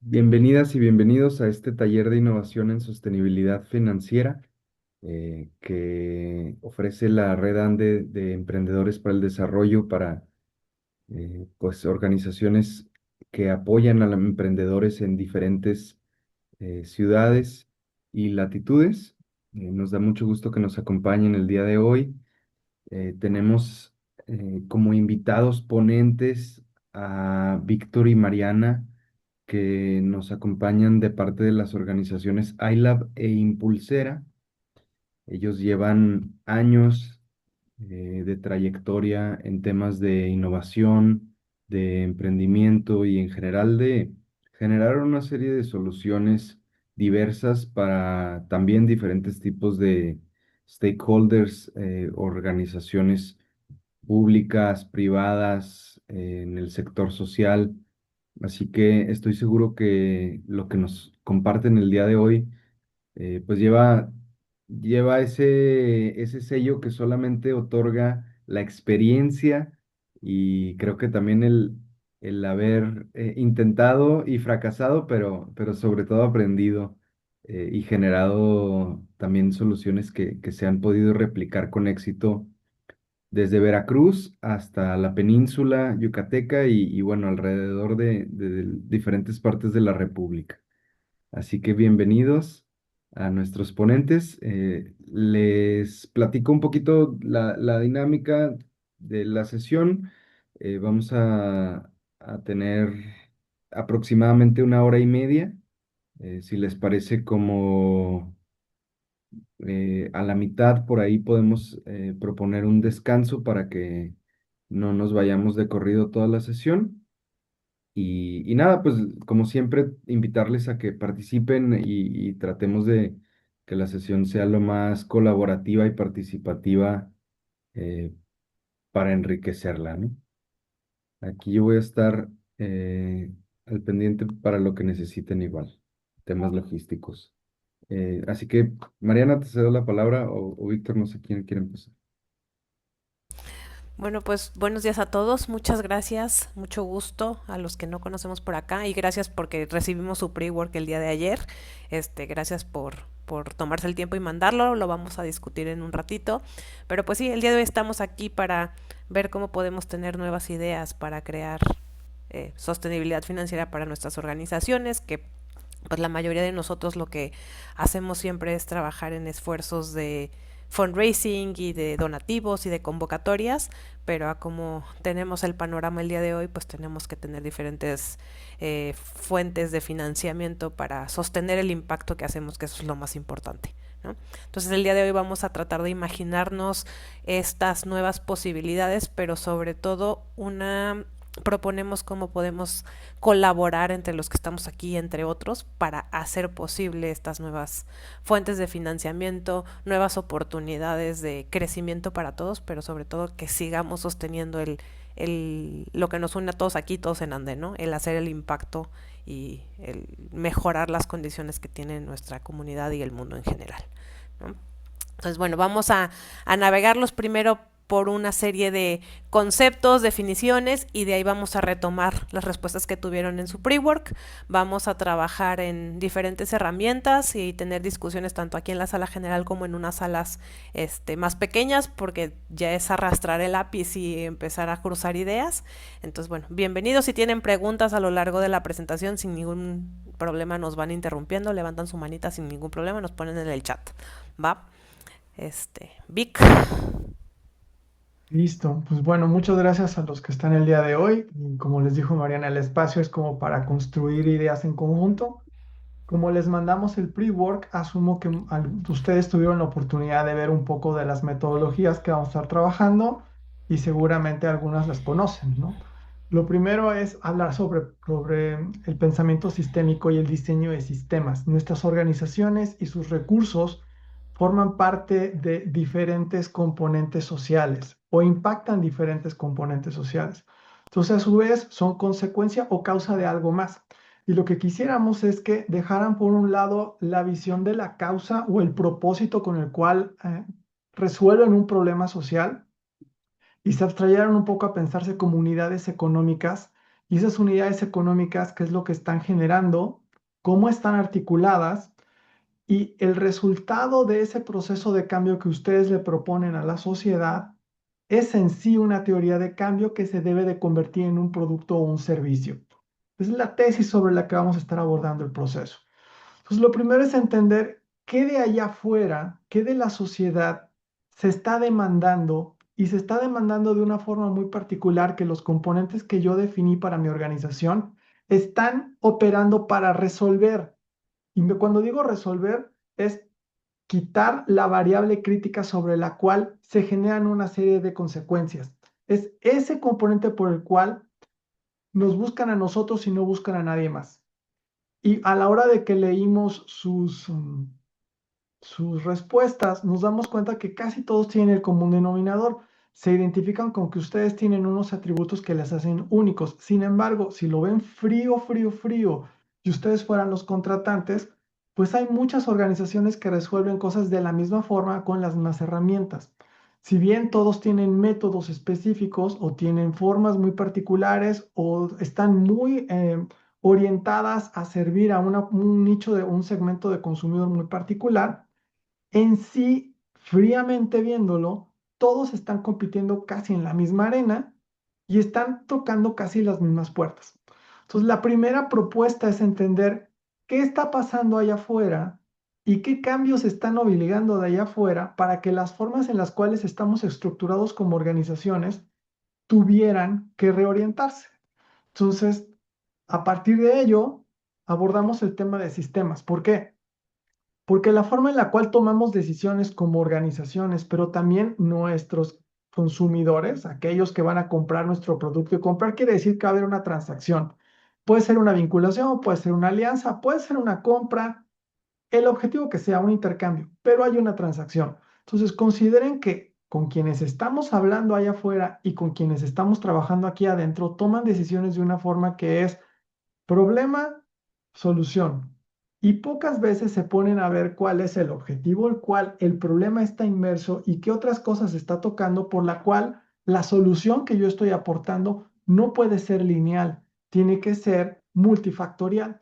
Bienvenidas y bienvenidos a este taller de innovación en sostenibilidad financiera que ofrece la Red ANDE de Emprendedores para el Desarrollo para pues, organizaciones que apoyan a los emprendedores en diferentes ciudades y latitudes. Nos da mucho gusto que nos acompañen el día de hoy. Tenemos como invitados ponentes a Víctor y Mariana, que nos acompañan de parte de las organizaciones iLab e Impulsera. Ellos llevan años de trayectoria en temas de innovación, de emprendimiento y en general de generar una serie de soluciones diversas para también diferentes tipos de stakeholders, organizaciones públicas, privadas, en el sector social. Así que estoy seguro que lo que nos comparten el día de hoy pues lleva ese sello que solamente otorga la experiencia y creo que también el haber intentado y fracasado, pero sobre todo aprendido y generado también soluciones que se han podido replicar con éxito desde Veracruz hasta la península yucateca y bueno, alrededor de diferentes partes de la República. Así que bienvenidos a nuestros ponentes. Les platico un poquito la dinámica de la sesión. Vamos a tener aproximadamente una hora y media. Si les parece como a la mitad, por ahí podemos proponer un descanso para que no nos vayamos de corrido toda la sesión. Y nada, pues como siempre, invitarles a que participen y tratemos de que la sesión sea lo más colaborativa y participativa eh, para enriquecerla, ¿no? Aquí yo voy a estar al pendiente para lo que necesiten igual, temas logísticos. Así que, Mariana, te cedo la palabra o Víctor, no sé quién quiere empezar. Bueno, pues buenos días a todos, muchas gracias, mucho gusto a los que no conocemos por acá y gracias porque recibimos su pre-work el día de ayer. Gracias por tomarse el tiempo y mandarlo, lo vamos a discutir en un ratito. Pero pues sí, el día de hoy estamos aquí para ver cómo podemos tener nuevas ideas para crear sostenibilidad financiera para nuestras organizaciones, que pues la mayoría de nosotros lo que hacemos siempre es trabajar en esfuerzos de fundraising y de donativos y de convocatorias, pero a como tenemos el panorama el día de hoy, pues tenemos que tener diferentes fuentes de financiamiento para sostener el impacto que hacemos, que eso es lo más importante, ¿no? Entonces el día de hoy vamos a tratar de imaginarnos estas nuevas posibilidades, pero sobre todo proponemos cómo podemos colaborar entre los que estamos aquí, entre otros, para hacer posible estas nuevas fuentes de financiamiento, nuevas oportunidades de crecimiento para todos, pero sobre todo que sigamos sosteniendo lo que nos une a todos aquí, todos en Ande, ¿no? El hacer el impacto y el mejorar las condiciones que tiene nuestra comunidad y el mundo en general, ¿no? Entonces, bueno, vamos a navegarlos primero por una serie de conceptos, definiciones, y de ahí vamos a retomar las respuestas que tuvieron en su pre-work. Vamos a trabajar en diferentes herramientas y tener discusiones tanto aquí en la sala general como en unas salas más pequeñas, porque ya es arrastrar el lápiz y empezar a cruzar ideas. Entonces, bueno, bienvenidos. Si tienen preguntas a lo largo de la presentación, sin ningún problema nos van interrumpiendo, levantan su manita sin ningún problema, nos ponen en el chat. ¿Va? Vic. Listo, pues bueno, muchas gracias a los que están el día de hoy. Y como les dijo Mariana, el espacio es como para construir ideas en conjunto. Como les mandamos el pre-work, asumo que ustedes tuvieron la oportunidad de ver un poco de las metodologías que vamos a estar trabajando y seguramente algunas las conocen, ¿no? Lo primero es hablar sobre el pensamiento sistémico y el diseño de sistemas. Nuestras organizaciones y sus recursos forman parte de diferentes componentes sociales o impactan diferentes componentes sociales. Entonces, a su vez, son consecuencia o causa de algo más. Y lo que quisiéramos es que dejaran por un lado la visión de la causa o el propósito con el cual resuelven un problema social y se abstrayeran un poco a pensarse como unidades económicas y esas unidades económicas, qué es lo que están generando, cómo están articuladas y el resultado de ese proceso de cambio que ustedes le proponen a la sociedad es en sí una teoría de cambio que se debe de convertir en un producto o un servicio. Esa es la tesis sobre la que vamos a estar abordando el proceso. Pues lo primero es entender qué de allá afuera, qué de la sociedad se está demandando y se está demandando de una forma muy particular que los componentes que yo definí para mi organización están operando para resolver. Y cuando digo resolver es quitar la variable crítica sobre la cual se generan una serie de consecuencias. Es ese componente por el cual nos buscan a nosotros y no buscan a nadie más. Y a la hora de que leímos sus respuestas, nos damos cuenta que casi todos tienen el común denominador. Se identifican con que ustedes tienen unos atributos que les hacen únicos. Sin embargo, si lo ven frío, frío, frío, y ustedes fueran los contratantes, pues hay muchas organizaciones que resuelven cosas de la misma forma con las mismas herramientas. Si bien todos tienen métodos específicos o tienen formas muy particulares o están muy orientadas a servir a un nicho de un segmento de consumidor muy particular, en sí, fríamente viéndolo, todos están compitiendo casi en la misma arena y están tocando casi las mismas puertas. Entonces, la primera propuesta es entender qué está pasando allá afuera y qué cambios están obligando de allá afuera para que las formas en las cuales estamos estructurados como organizaciones tuvieran que reorientarse. Entonces, a partir de ello, abordamos el tema de sistemas. ¿Por qué? Porque la forma en la cual tomamos decisiones como organizaciones, pero también nuestros consumidores, aquellos que van a comprar nuestro producto, y comprar quiere decir que va a haber una transacción. Puede ser una vinculación, puede ser una alianza, puede ser una compra, el objetivo que sea un intercambio, pero hay una transacción. Entonces, consideren que con quienes estamos hablando allá afuera y con quienes estamos trabajando aquí adentro, toman decisiones de una forma que es problema, solución. Y pocas veces se ponen a ver cuál es el objetivo, el cual el problema está inmerso y qué otras cosas está tocando por la cual la solución que yo estoy aportando no puede ser lineal, tiene que ser multifactorial.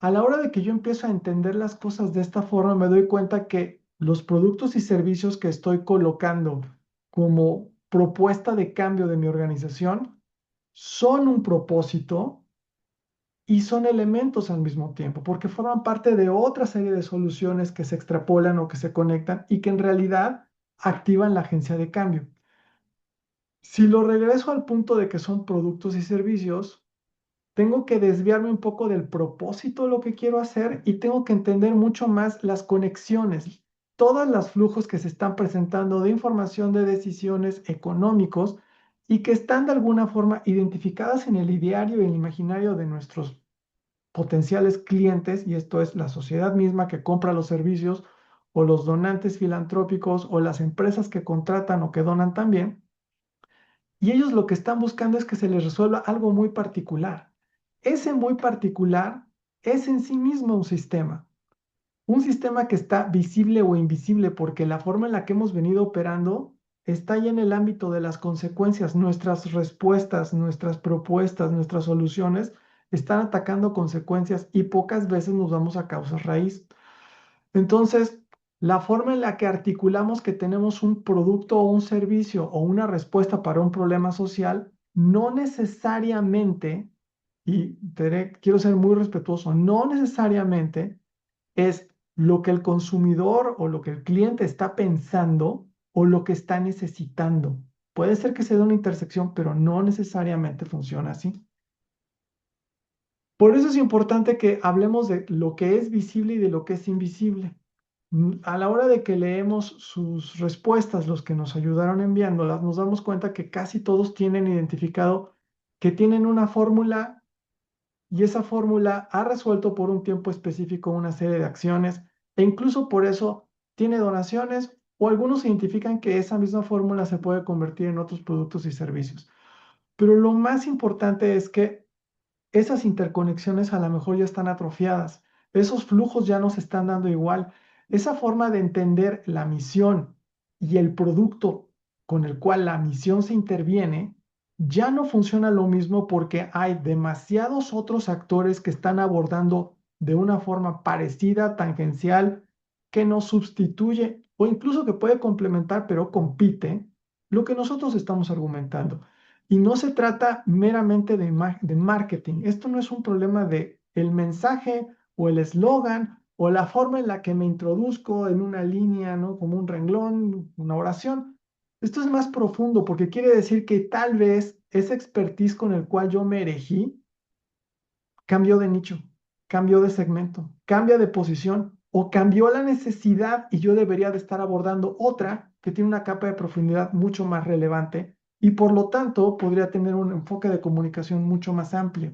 A la hora de que yo empiezo a entender las cosas de esta forma, me doy cuenta que los productos y servicios que estoy colocando como propuesta de cambio de mi organización son un propósito y son elementos al mismo tiempo, porque forman parte de otra serie de soluciones que se extrapolan o que se conectan y que en realidad activan la agencia de cambio. Si lo regreso al punto de que son productos y servicios, tengo que desviarme un poco del propósito de lo que quiero hacer y tengo que entender mucho más las conexiones, todos los flujos que se están presentando de información de decisiones económicos y que están de alguna forma identificadas en el ideario y el imaginario de nuestros potenciales clientes, y esto es la sociedad misma que compra los servicios o los donantes filantrópicos o las empresas que contratan o que donan también, y ellos lo que están buscando es que se les resuelva algo muy particular. Ese muy particular es en sí mismo un sistema que está visible o invisible porque la forma en la que hemos venido operando está ya en el ámbito de las consecuencias. Nuestras respuestas, nuestras propuestas, nuestras soluciones están atacando consecuencias y pocas veces nos vamos a causas raíz. Entonces, la forma en la que articulamos que tenemos un producto o un servicio o una respuesta para un problema social, no necesariamente, y quiero ser muy respetuoso, no necesariamente es lo que el consumidor o lo que el cliente está pensando o lo que está necesitando. Puede ser que se dé una intersección, pero no necesariamente funciona así. Por eso es importante que hablemos de lo que es visible y de lo que es invisible. A la hora de que leemos sus respuestas, los que nos ayudaron enviándolas, nos damos cuenta que casi todos tienen identificado que tienen una fórmula y esa fórmula ha resuelto por un tiempo específico una serie de acciones e incluso por eso tiene donaciones o algunos identifican que esa misma fórmula se puede convertir en otros productos y servicios. Pero lo más importante es que esas interconexiones a lo mejor ya están atrofiadas, esos flujos ya no se están dando igual, esa forma de entender la misión y el producto con el cual la misión se interviene ya no funciona lo mismo porque hay demasiados otros actores que están abordando de una forma parecida, tangencial, que nos sustituye o incluso que puede complementar, pero compite lo que nosotros estamos argumentando. Y no se trata meramente de marketing. Esto no es un problema de el mensaje o el eslogan o la forma en la que me introduzco en una línea, ¿no? Como un renglón, una oración. Esto es más profundo porque quiere decir que tal vez ese expertise con el cual yo me erigí cambió de nicho, cambió de segmento, cambia de posición o cambió la necesidad y yo debería de estar abordando otra que tiene una capa de profundidad mucho más relevante y por lo tanto podría tener un enfoque de comunicación mucho más amplio.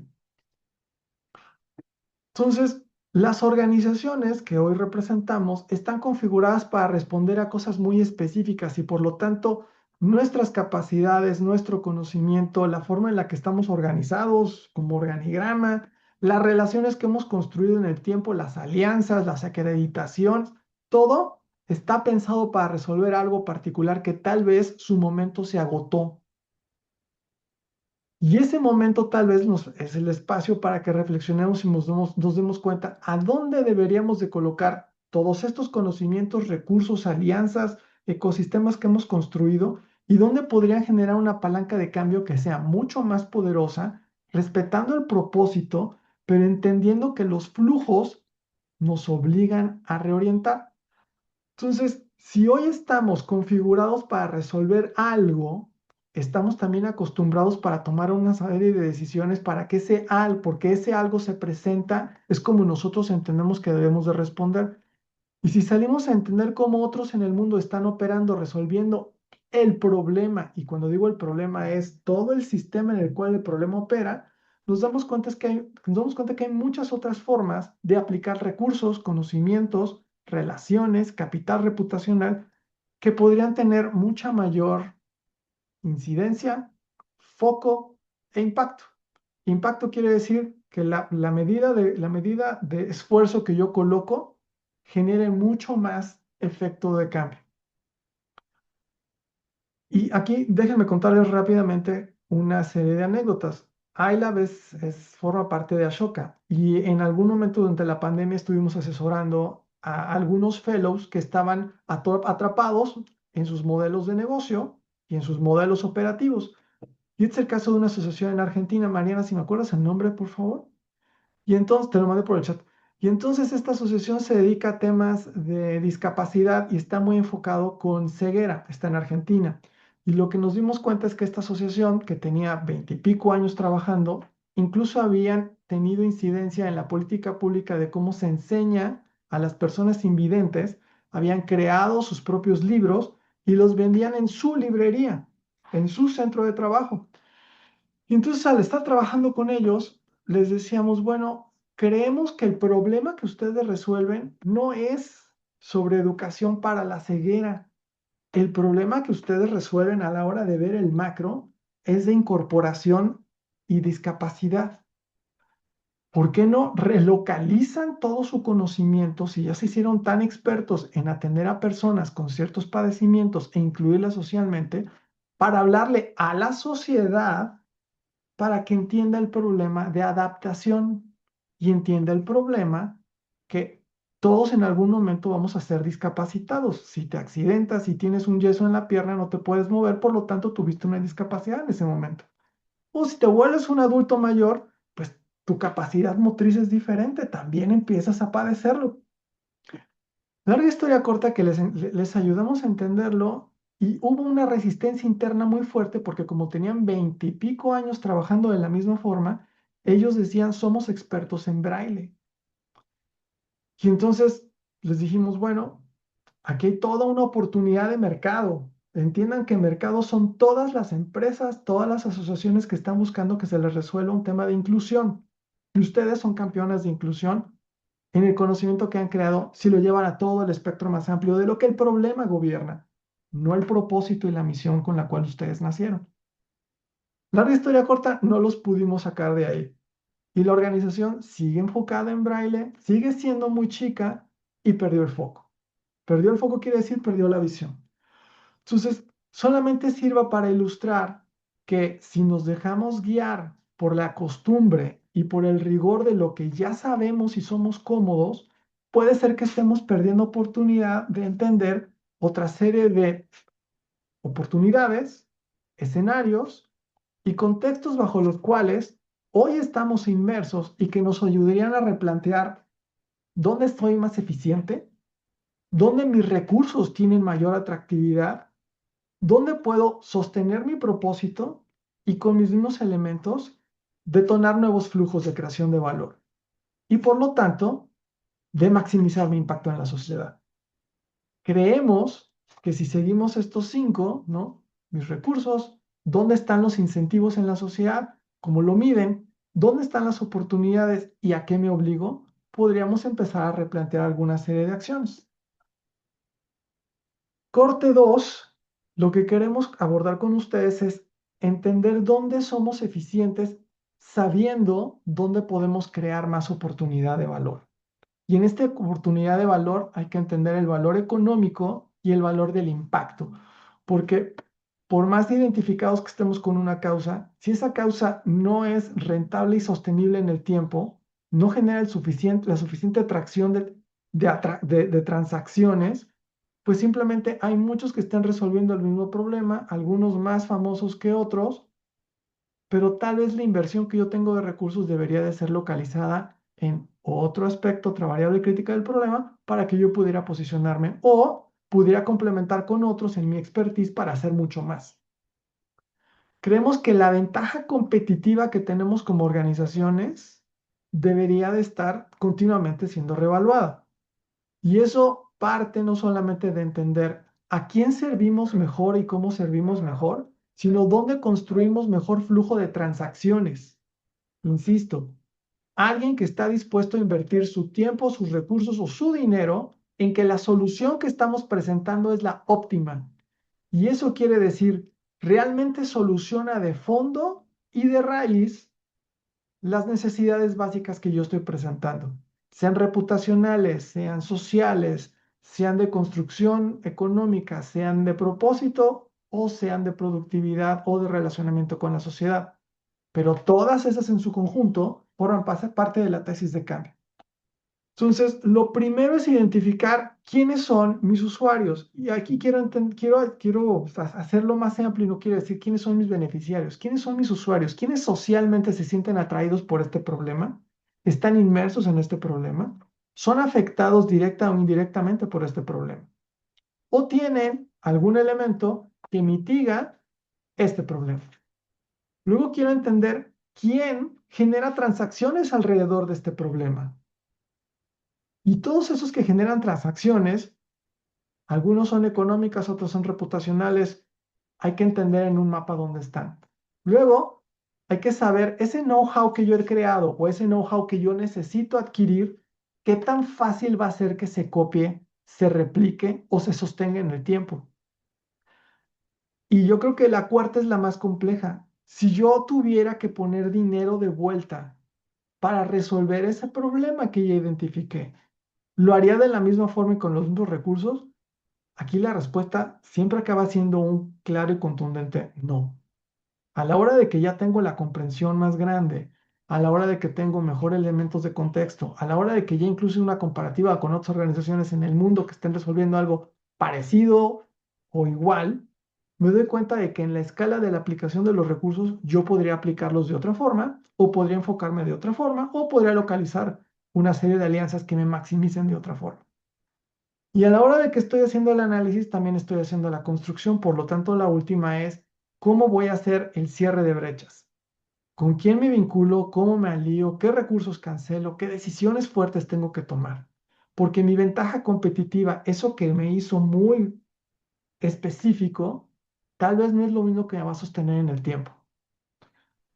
Entonces, las organizaciones que hoy representamos están configuradas para responder a cosas muy específicas y por lo tanto nuestras capacidades, nuestro conocimiento, la forma en la que estamos organizados como organigrama, las relaciones que hemos construido en el tiempo, las alianzas, las acreditaciones, todo está pensado para resolver algo particular que tal vez su momento se agotó. Y ese momento tal vez es el espacio para que reflexionemos y nos demos cuenta a dónde deberíamos de colocar todos estos conocimientos, recursos, alianzas, ecosistemas que hemos construido y dónde podrían generar una palanca de cambio que sea mucho más poderosa, respetando el propósito, pero entendiendo que los flujos nos obligan a reorientar. Entonces, si hoy estamos configurados para resolver algo, estamos también acostumbrados para tomar una serie de decisiones para que porque ese algo se presenta, es como nosotros entendemos que debemos de responder. Y si salimos a entender cómo otros en el mundo están operando, resolviendo el problema, y cuando digo el problema es todo el sistema en el cual el problema opera, nos damos cuenta que hay muchas otras formas de aplicar recursos, conocimientos, relaciones, capital reputacional, que podrían tener mucha mayor incidencia, foco e impacto. Impacto quiere decir que la medida de esfuerzo que yo coloco genere mucho más efecto de cambio. Y aquí déjenme contarles rápidamente una serie de anécdotas. Ayla forma parte de Ashoka y en algún momento durante la pandemia estuvimos asesorando a algunos fellows que estaban atrapados en sus modelos de negocio y en sus modelos operativos. Y este es el caso de una asociación en Argentina. Mariana, si me acuerdas el nombre, por favor. Y entonces, te lo mandé por el chat. Y entonces esta asociación se dedica a temas de discapacidad y está muy enfocado con ceguera, está en Argentina. Y lo que nos dimos cuenta es que esta asociación, que tenía 20 y pico años trabajando, incluso habían tenido incidencia en la política pública de cómo se enseña a las personas invidentes, habían creado sus propios libros y los vendían en su librería, en su centro de trabajo. Y entonces al estar trabajando con ellos, les decíamos, bueno, creemos que el problema que ustedes resuelven no es sobre educación para la ceguera. El problema que ustedes resuelven a la hora de ver el macro es de incorporación y discapacidad. ¿Por qué no relocalizan todo su conocimiento si ya se hicieron tan expertos en atender a personas con ciertos padecimientos e incluirlas socialmente para hablarle a la sociedad para que entienda el problema de adaptación y entienda el problema que todos en algún momento vamos a ser discapacitados? Si te accidentas, si tienes un yeso en la pierna, no te puedes mover, por lo tanto tuviste una discapacidad en ese momento. O si te vuelves un adulto mayor, pues tu capacidad motriz es diferente, también empiezas a padecerlo. Larga historia corta que les ayudamos a entenderlo y hubo una resistencia interna muy fuerte porque como tenían 20 y pico años trabajando de la misma forma, ellos decían somos expertos en braille. Y entonces les dijimos, bueno, aquí hay toda una oportunidad de mercado. Entiendan que mercado son todas las empresas, todas las asociaciones que están buscando que se les resuelva un tema de inclusión. Y ustedes son campeonas de inclusión en el conocimiento que han creado si lo llevan a todo el espectro más amplio de lo que el problema gobierna, no el propósito y la misión con la cual ustedes nacieron. Larga historia corta, no los pudimos sacar de ahí. Y la organización sigue enfocada en braille, sigue siendo muy chica y perdió el foco. Perdió el foco quiere decir perdió la visión. Entonces, solamente sirva para ilustrar que si nos dejamos guiar por la costumbre y por el rigor de lo que ya sabemos y somos cómodos, puede ser que estemos perdiendo oportunidad de entender otra serie de oportunidades, escenarios y contextos bajo los cuales hoy estamos inmersos y que nos ayudarían a replantear dónde estoy más eficiente, dónde mis recursos tienen mayor atractividad, dónde puedo sostener mi propósito y con mis mismos elementos detonar nuevos flujos de creación de valor y por lo tanto de maximizar mi impacto en la sociedad. Creemos que si seguimos estos cinco, ¿no? Mis recursos, ¿dónde están los incentivos en la sociedad? ¿Cómo lo miden? ¿Dónde están las oportunidades y a qué me obligo? Podríamos empezar a replantear alguna serie de acciones. Corte 2, lo que queremos abordar con ustedes es entender dónde somos eficientes sabiendo dónde podemos crear más oportunidad de valor. Y en esta oportunidad de valor hay que entender el valor económico y el valor del impacto, porque por más identificados que estemos con una causa, si esa causa no es rentable y sostenible en el tiempo, no genera la suficiente atracción de transacciones, pues simplemente hay muchos que están resolviendo el mismo problema, algunos más famosos que otros, pero tal vez la inversión que yo tengo de recursos debería de ser localizada en otro aspecto, otra variable crítica del problema, para que yo pudiera posicionarme o pudiera complementar con otros en mi expertise para hacer mucho más. Creemos que la ventaja competitiva que tenemos como organizaciones debería de estar continuamente siendo reevaluada. Y eso parte no solamente de entender a quién servimos mejor y cómo servimos mejor, sino dónde construimos mejor flujo de transacciones. Insisto, alguien que está dispuesto a invertir su tiempo, sus recursos o su dinero en que la solución que estamos presentando es la óptima. Y eso quiere decir, realmente soluciona de fondo y de raíz las necesidades básicas que yo estoy presentando, sean reputacionales, sean sociales, sean de construcción económica, sean de propósito o sean de productividad o de relacionamiento con la sociedad. Pero todas esas en su conjunto forman parte de la tesis de cambio. Entonces, lo primero es identificar quiénes son mis usuarios. Y aquí quiero hacerlo más amplio y no quiero decir quiénes son mis beneficiarios. ¿Quiénes son mis usuarios? ¿Quiénes socialmente se sienten atraídos por este problema? ¿Están inmersos en este problema? ¿Son afectados directa o indirectamente por este problema? ¿O tienen algún elemento que mitiga este problema? Luego quiero entender quién genera transacciones alrededor de este problema. Y todos esos que generan transacciones, algunos son económicas, otros son reputacionales, hay que entender en un mapa dónde están. Luego, hay que saber ese know-how que yo he creado o ese know-how que yo necesito adquirir, qué tan fácil va a ser que se copie, se replique o se sostenga en el tiempo. Y yo creo que la cuarta es la más compleja. Si yo tuviera que poner dinero de vuelta para resolver ese problema que ya identifiqué, ¿lo haría de la misma forma y con los mismos recursos? Aquí la respuesta siempre acaba siendo un claro y contundente no. A la hora de que ya tengo la comprensión más grande, a la hora de que tengo mejor elementos de contexto, a la hora de que ya incluso una comparativa con otras organizaciones en el mundo que estén resolviendo algo parecido o igual, me doy cuenta de que en la escala de la aplicación de los recursos yo podría aplicarlos de otra forma o podría enfocarme de otra forma o podría localizar una serie de alianzas que me maximicen de otra forma. Y a la hora de que estoy haciendo el análisis, también estoy haciendo la construcción. Por lo tanto, la última es cómo voy a hacer el cierre de brechas. ¿Con quién me vinculo? ¿Cómo me alío? ¿Qué recursos cancelo? ¿Qué decisiones fuertes tengo que tomar? Porque mi ventaja competitiva, eso que me hizo muy específico, tal vez no es lo mismo que me va a sostener en el tiempo.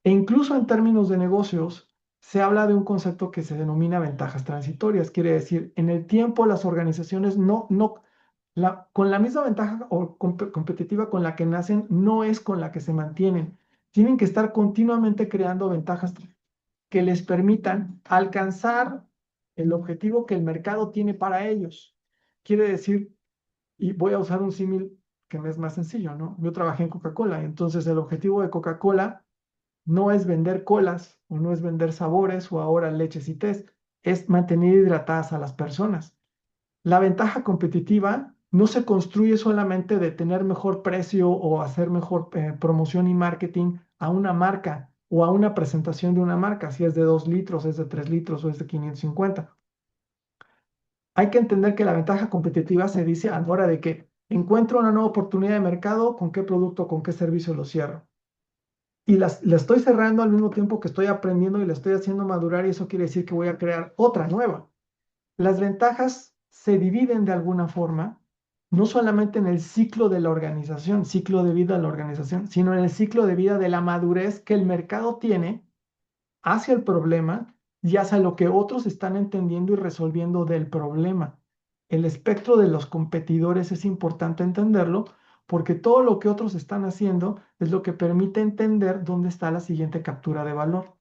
E incluso en términos de negocios, se habla de un concepto que se denomina ventajas transitorias. Quiere decir, en el tiempo las organizaciones con la misma ventaja o competitiva con la que nacen, no es con la que se mantienen. Tienen que estar continuamente creando ventajas que les permitan alcanzar el objetivo que el mercado tiene para ellos. Quiere decir, y voy a usar un símil que me es más sencillo, ¿no? Yo trabajé en Coca-Cola y entonces el objetivo de Coca-Cola no es vender colas o no es vender sabores o ahora leches y tés, es mantener hidratadas a las personas. La ventaja competitiva no se construye solamente de tener mejor precio o hacer mejor promoción y marketing a una marca o a una presentación de una marca, si es de 2 litros, es de 3 litros o es de 550. Hay que entender que la ventaja competitiva se dice a la hora de que encuentro una nueva oportunidad de mercado, con qué producto, con qué servicio lo cierro. Y la estoy cerrando al mismo tiempo que estoy aprendiendo y la estoy haciendo madurar y eso quiere decir que voy a crear otra nueva. Las ventajas se dividen de alguna forma, no solamente en el ciclo de la organización, ciclo de vida de la organización, sino en el ciclo de vida de la madurez que el mercado tiene hacia el problema y hacia lo que otros están entendiendo y resolviendo del problema. El espectro de los competidores es importante entenderlo porque todo lo que otros están haciendo es lo que permite entender dónde está la siguiente captura de valor.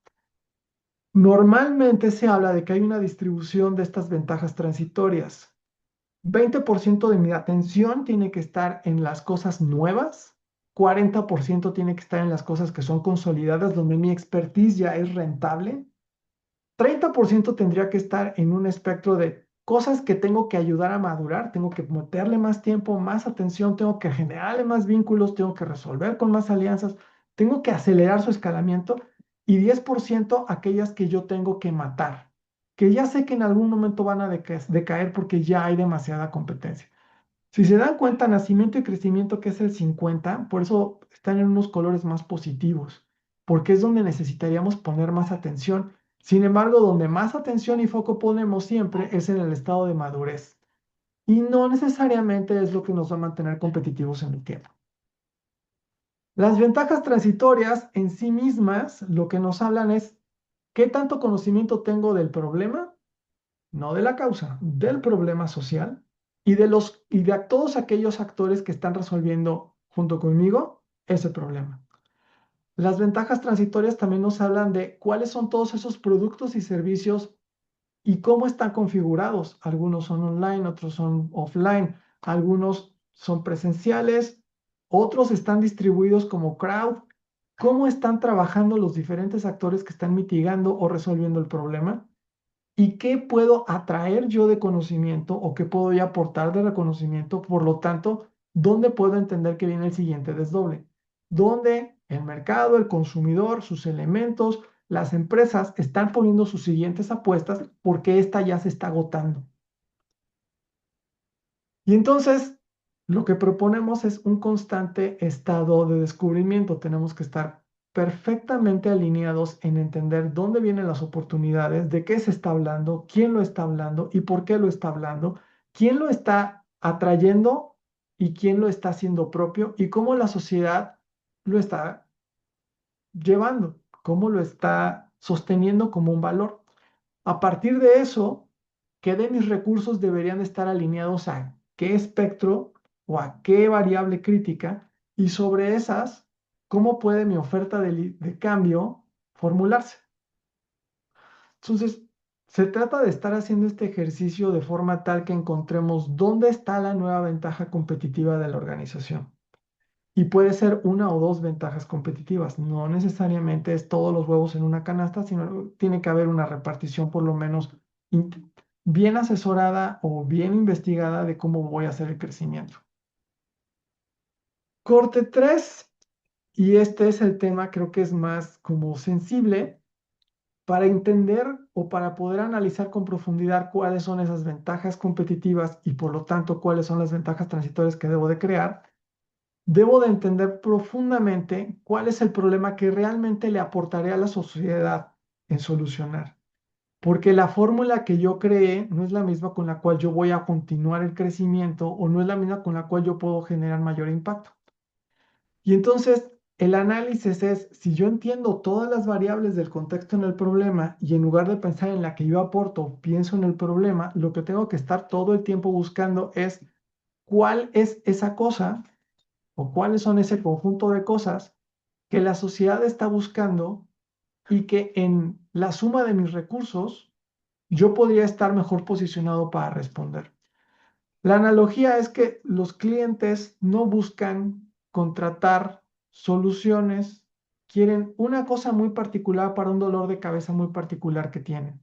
Normalmente se habla de que hay una distribución de estas ventajas transitorias. 20% de mi atención tiene que estar en las cosas nuevas, 40% tiene que estar en las cosas que son consolidadas, donde mi expertise ya es rentable, 30% tendría que estar en un espectro de cosas que tengo que ayudar a madurar, tengo que meterle más tiempo, más atención, tengo que generarle más vínculos, tengo que resolver con más alianzas, tengo que acelerar su escalamiento y 10% aquellas que yo tengo que matar, que ya sé que en algún momento van a decaer porque ya hay demasiada competencia. Si se dan cuenta, nacimiento y crecimiento, que es el 50, por eso están en unos colores más positivos, porque es donde necesitaríamos poner más atención. Sin embargo, donde más atención y foco ponemos siempre es en el estado de madurez. Y no necesariamente es lo que nos va a mantener competitivos en el tiempo. Las ventajas transitorias en sí mismas lo que nos hablan es qué tanto conocimiento tengo del problema, no de la causa, del problema social y de todos aquellos actores que están resolviendo junto conmigo ese problema. Las ventajas transitorias también nos hablan de cuáles son todos esos productos y servicios y cómo están configurados. Algunos son online, otros son offline, algunos son presenciales, otros están distribuidos como crowd. ¿Cómo están trabajando los diferentes actores que están mitigando o resolviendo el problema? ¿Y qué puedo atraer yo de conocimiento o qué puedo yo aportar de reconocimiento? Por lo tanto, ¿dónde puedo entender que viene el siguiente desdoble? ¿Dónde el mercado, el consumidor, sus elementos, las empresas están poniendo sus siguientes apuestas porque esta ya se está agotando? Y entonces, lo que proponemos es un constante estado de descubrimiento. Tenemos que estar perfectamente alineados en entender dónde vienen las oportunidades, de qué se está hablando, quién lo está hablando y por qué lo está hablando, quién lo está atrayendo y quién lo está haciendo propio y cómo la sociedad lo está llevando, cómo lo está sosteniendo como un valor. A partir de eso, ¿qué de mis recursos deberían estar alineados a qué espectro o a qué variable crítica? Y sobre esas, ¿cómo puede mi oferta de cambio formularse? Entonces, se trata de estar haciendo este ejercicio de forma tal que encontremos dónde está la nueva ventaja competitiva de la organización. Y puede ser una o dos ventajas competitivas. No necesariamente es todos los huevos en una canasta, sino tiene que haber una repartición por lo menos bien asesorada o bien investigada de cómo voy a hacer el crecimiento. Corte 3, y este es el tema, creo que es más como sensible, para entender o para poder analizar con profundidad cuáles son esas ventajas competitivas y por lo tanto cuáles son las ventajas transitorias que debo de crear. Debo de entender profundamente cuál es el problema que realmente le aportaré a la sociedad en solucionar. Porque la fórmula que yo creé no es la misma con la cual yo voy a continuar el crecimiento o no es la misma con la cual yo puedo generar mayor impacto. Y entonces el análisis es, si yo entiendo todas las variables del contexto en el problema y en lugar de pensar en la que yo aporto, pienso en el problema, lo que tengo que estar todo el tiempo buscando es cuál es esa cosa o cuáles son ese conjunto de cosas que la sociedad está buscando y que en la suma de mis recursos yo podría estar mejor posicionado para responder. La analogía es que los clientes no buscan contratar soluciones, quieren una cosa muy particular para un dolor de cabeza muy particular que tienen.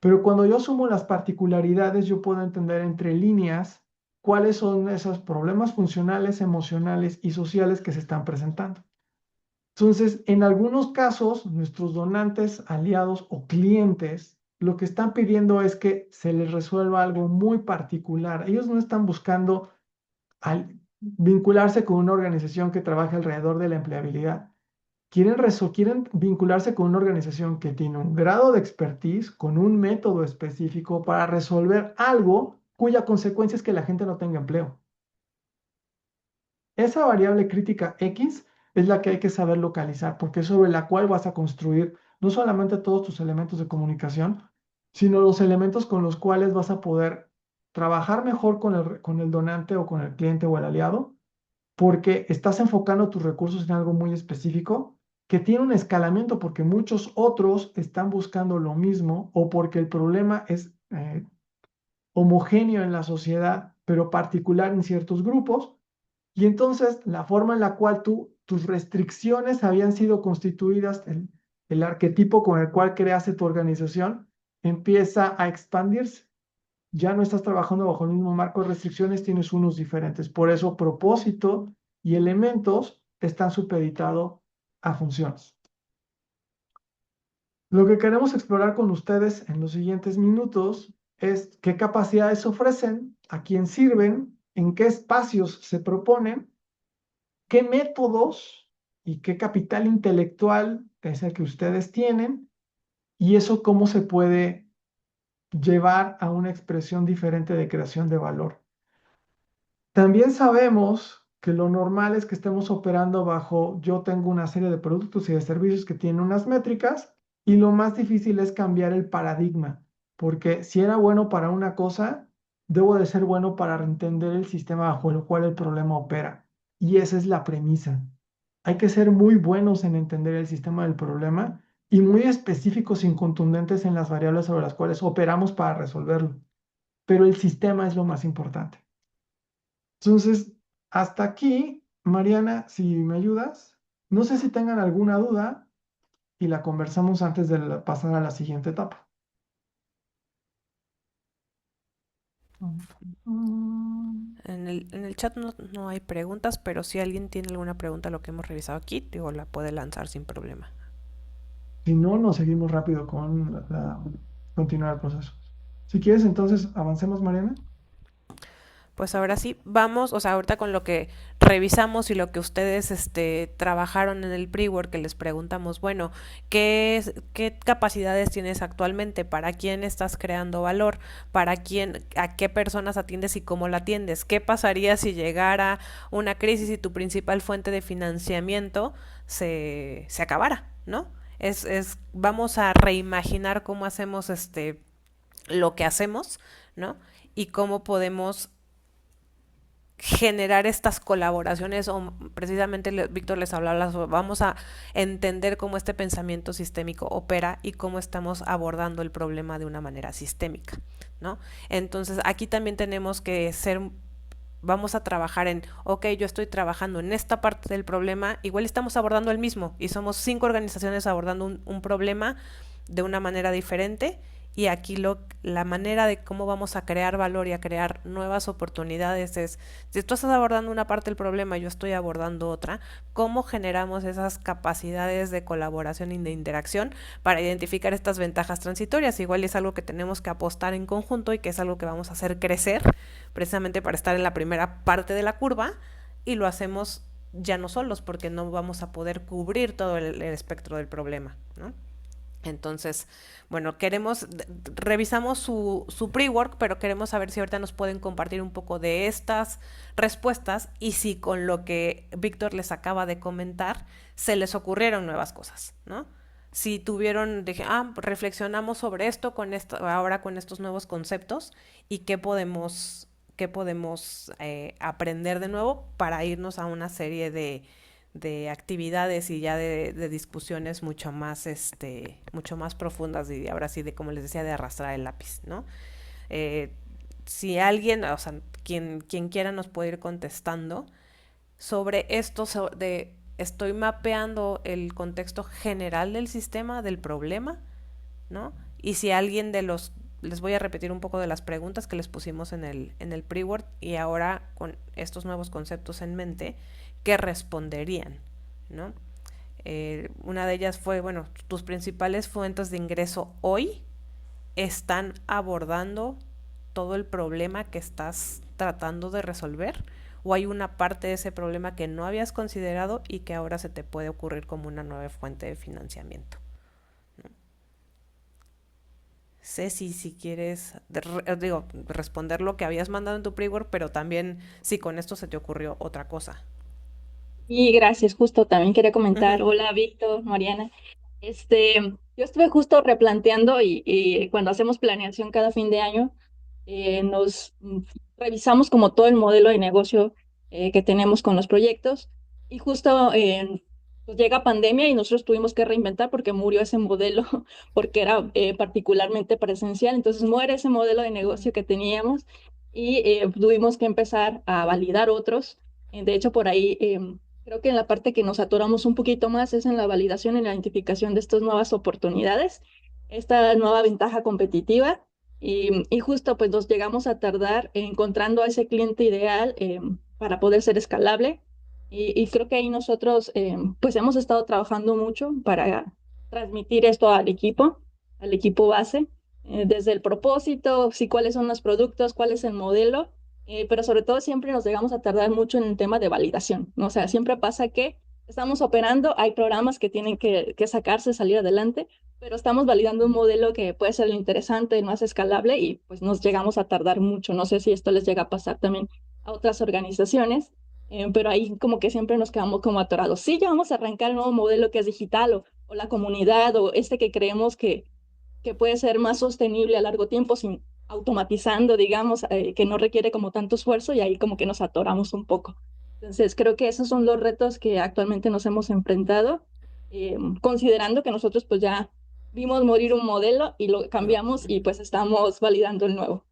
Pero cuando yo sumo las particularidades, yo puedo entender entre líneas cuáles son esos problemas funcionales, emocionales y sociales que se están presentando. Entonces, en algunos casos, nuestros donantes, aliados o clientes, lo que están pidiendo es que se les resuelva algo muy particular. Ellos no están buscando vincularse con una organización que trabaje alrededor de la empleabilidad. Quieren vincularse con una organización que tiene un grado de expertise, con un método específico para resolver algo cuya consecuencia es que la gente no tenga empleo. Esa variable crítica X es la que hay que saber localizar, porque es sobre la cual vas a construir no solamente todos tus elementos de comunicación, sino los elementos con los cuales vas a poder trabajar mejor con el donante o con el cliente o el aliado, porque estás enfocando tus recursos en algo muy específico que tiene un escalamiento porque muchos otros están buscando lo mismo o porque el problema es homogéneo en la sociedad, pero particular en ciertos grupos. Y entonces la forma en la cual tus restricciones habían sido constituidas, el arquetipo con el cual creaste tu organización, empieza a expandirse. Ya no estás trabajando bajo el mismo marco de restricciones, tienes unos diferentes. Por eso propósito y elementos están supeditados a funciones. Lo que queremos explorar con ustedes en los siguientes minutos es qué capacidades ofrecen, a quién sirven, en qué espacios se proponen, qué métodos y qué capital intelectual es el que ustedes tienen y eso cómo se puede llevar a una expresión diferente de creación de valor. También sabemos que lo normal es que estemos operando bajo yo tengo una serie de productos y de servicios que tienen unas métricas y lo más difícil es cambiar el paradigma, porque si era bueno para una cosa, debo de ser bueno para entender el sistema bajo el cual el problema opera. Y esa es la premisa. Hay que ser muy buenos en entender el sistema del problema y muy específicos y contundentes en las variables sobre las cuales operamos para resolverlo. Pero el sistema es lo más importante. Entonces, hasta aquí, Mariana, si me ayudas, no sé si tengan alguna duda y la conversamos antes de pasar a la siguiente etapa. En el chat no hay preguntas, pero si alguien tiene alguna pregunta a lo que hemos revisado aquí, digo, la puede lanzar sin problema. Si no, nos seguimos rápido con continuar el proceso. Si quieres, entonces avancemos, Mariana. Pues ahora sí, vamos, o sea, ahorita con lo que revisamos y lo que ustedes trabajaron en el pre-work, que les preguntamos, bueno, ¿qué capacidades tienes actualmente? ¿Para quién estás creando valor? ¿Para quién, a qué personas atiendes y cómo la atiendes? ¿Qué pasaría si llegara una crisis y tu principal fuente de financiamiento se acabara, ¿no? Vamos a reimaginar cómo hacemos lo que hacemos, ¿no? Y cómo podemos generar estas colaboraciones o precisamente Víctor les hablaba vamos a entender cómo este pensamiento sistémico opera y cómo estamos abordando el problema de una manera sistémica, ¿no? Entonces aquí también tenemos que vamos a trabajar ok, yo estoy trabajando en esta parte del problema, igual estamos abordando el mismo y somos 5 organizaciones abordando un problema de una manera diferente y aquí la manera de cómo vamos a crear valor y a crear nuevas oportunidades es, si tú estás abordando una parte del problema y yo estoy abordando otra, ¿cómo generamos esas capacidades de colaboración y de interacción para identificar estas ventajas transitorias? Igual es algo que tenemos que apostar en conjunto y que es algo que vamos a hacer crecer precisamente para estar en la primera parte de la curva y lo hacemos ya no solos porque no vamos a poder cubrir todo el espectro del problema, ¿no? Entonces, bueno, revisamos su pre-work, pero queremos saber si ahorita nos pueden compartir un poco de estas respuestas y si con lo que Víctor les acaba de comentar se les ocurrieron nuevas cosas, ¿no? Si reflexionamos sobre esto ahora con estos nuevos conceptos y qué podemos aprender de nuevo para irnos a una serie de actividades y ya de discusiones mucho más profundas y ahora sí de como les decía de arrastrar el lápiz, ¿no? si alguien, o sea, quien quiera nos puede ir contestando sobre esto de estoy mapeando el contexto general del sistema, del problema, ¿no? Y si alguien de los, les voy a repetir un poco de las preguntas que les pusimos en el pre-word y ahora con estos nuevos conceptos en mente, ¿qué responderían? ¿No? Una de ellas fue, bueno, tus principales fuentes de ingreso hoy están abordando todo el problema que estás tratando de resolver, o hay una parte de ese problema que no habías considerado y que ahora se te puede ocurrir como una nueva fuente de financiamiento. Ceci, si quieres, digo, responder lo que habías mandado en tu pre-word, pero también si con esto se te ocurrió otra cosa. Y gracias, justo también quería Uh -huh. comentar, hola Víctor, Mariana. Yo estuve justo replanteando y cuando hacemos planeación cada fin de año, nos revisamos como todo el modelo de negocio que tenemos con los proyectos y justo pues llega pandemia y nosotros tuvimos que reinventar porque murió ese modelo, porque era particularmente presencial, entonces muere ese modelo de negocio que teníamos y tuvimos que empezar a validar otros. De hecho, por ahí creo que en la parte que nos atoramos un poquito más es en la validación y la identificación de estas nuevas oportunidades, esta nueva ventaja competitiva. Y justo pues nos llegamos a tardar encontrando a ese cliente ideal para poder ser escalable. Y creo que ahí nosotros pues hemos estado trabajando mucho para transmitir esto al equipo base, desde el propósito, sí, cuáles son los productos, cuál es el modelo, pero sobre todo siempre nos llegamos a tardar mucho en el tema de validación, ¿no? O sea, siempre pasa que estamos operando, hay programas que tienen que sacarse, salir adelante, pero estamos validando un modelo que puede ser lo interesante, el más escalable y pues nos llegamos a tardar mucho. No sé si esto les llega a pasar también a otras organizaciones, pero ahí como que siempre nos quedamos como atorados. Sí, ya vamos a arrancar el nuevo modelo que es digital o la comunidad o este que creemos que puede ser más sostenible a largo tiempo sin automatizando, digamos, que no requiere como tanto esfuerzo y ahí como que nos atoramos un poco. Entonces, creo que esos son los retos que actualmente nos hemos enfrentado, considerando que nosotros pues ya vimos morir un modelo y lo cambiamos y pues estamos validando el nuevo.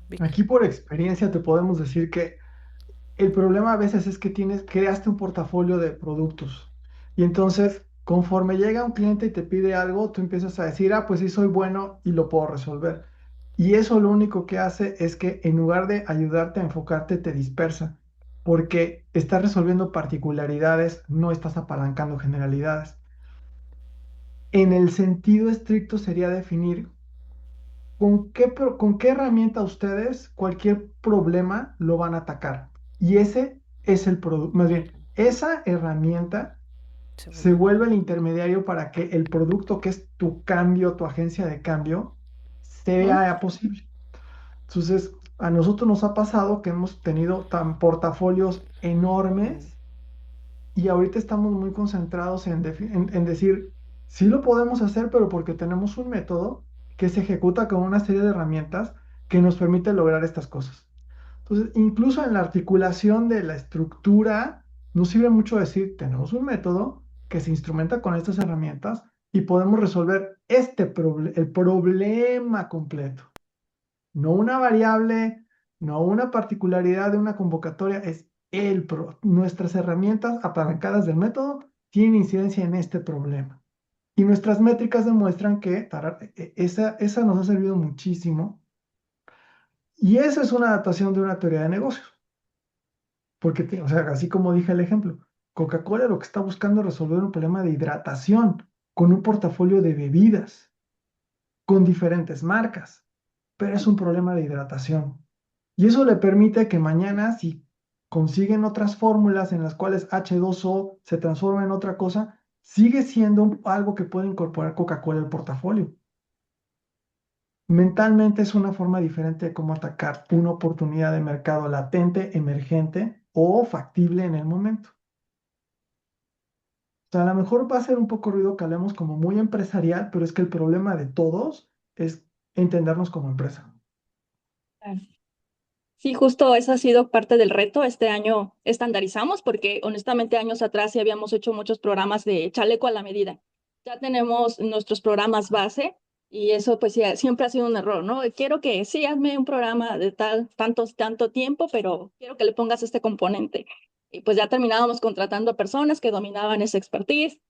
Vic. Aquí por experiencia te podemos decir que el problema a veces es que creaste un portafolio de productos y entonces conforme llega un cliente y te pide algo, tú empiezas a decir, ah, pues sí soy bueno y lo puedo resolver. Y eso lo único que hace es que en lugar de ayudarte a enfocarte, te dispersa, porque estás resolviendo particularidades, no estás apalancando generalidades. En el sentido estricto sería definir con qué herramienta ustedes cualquier problema lo van a atacar. Y ese es el producto, más bien, esa herramienta Se se vuelve. vuelve el intermediario para que el producto que es tu cambio, tu agencia de cambio, ¿Mm? sea posible. Entonces, a nosotros nos ha pasado que hemos tenido tan portafolios Mm, enormes y ahorita estamos muy concentrados en decir, sí lo podemos hacer, pero porque tenemos un método que se ejecuta con una serie de herramientas que nos permite lograr estas cosas. Entonces, incluso en la articulación de la estructura, nos sirve mucho decir, tenemos un método que se instrumenta con estas herramientas y podemos resolver el problema completo, no una variable, no una particularidad de una convocatoria, es nuestras herramientas apalancadas del método tienen incidencia en este problema. Y nuestras métricas demuestran que esa nos ha servido muchísimo. Y esa es una adaptación de una teoría de negocios. Porque, o sea, así como dije el ejemplo, Coca-Cola lo que está buscando es resolver un problema de hidratación con un portafolio de bebidas, con diferentes marcas, pero es un problema de hidratación. Y eso le permite que mañana, si consiguen otras fórmulas en las cuales H2O se transforma en otra cosa, sigue siendo algo que puede incorporar Coca-Cola al portafolio. Mentalmente es una forma diferente de cómo atacar una oportunidad de mercado latente, emergente o factible en el momento. O sea, a lo mejor va a ser un poco ruido que hablemos como muy empresarial, pero es que el problema de todos es entendernos como empresa. Claro. Sí, justo esa ha sido parte del reto. Este año estandarizamos porque honestamente años atrás sí habíamos hecho muchos programas de chaleco a la medida. Ya tenemos nuestros programas base Y eso pues sí, siempre ha sido un error, ¿no? Quiero que sí, hazme un programa de tanto tiempo, pero quiero que le pongas este componente. Y pues ya terminábamos contratando personas que dominaban esa expertise,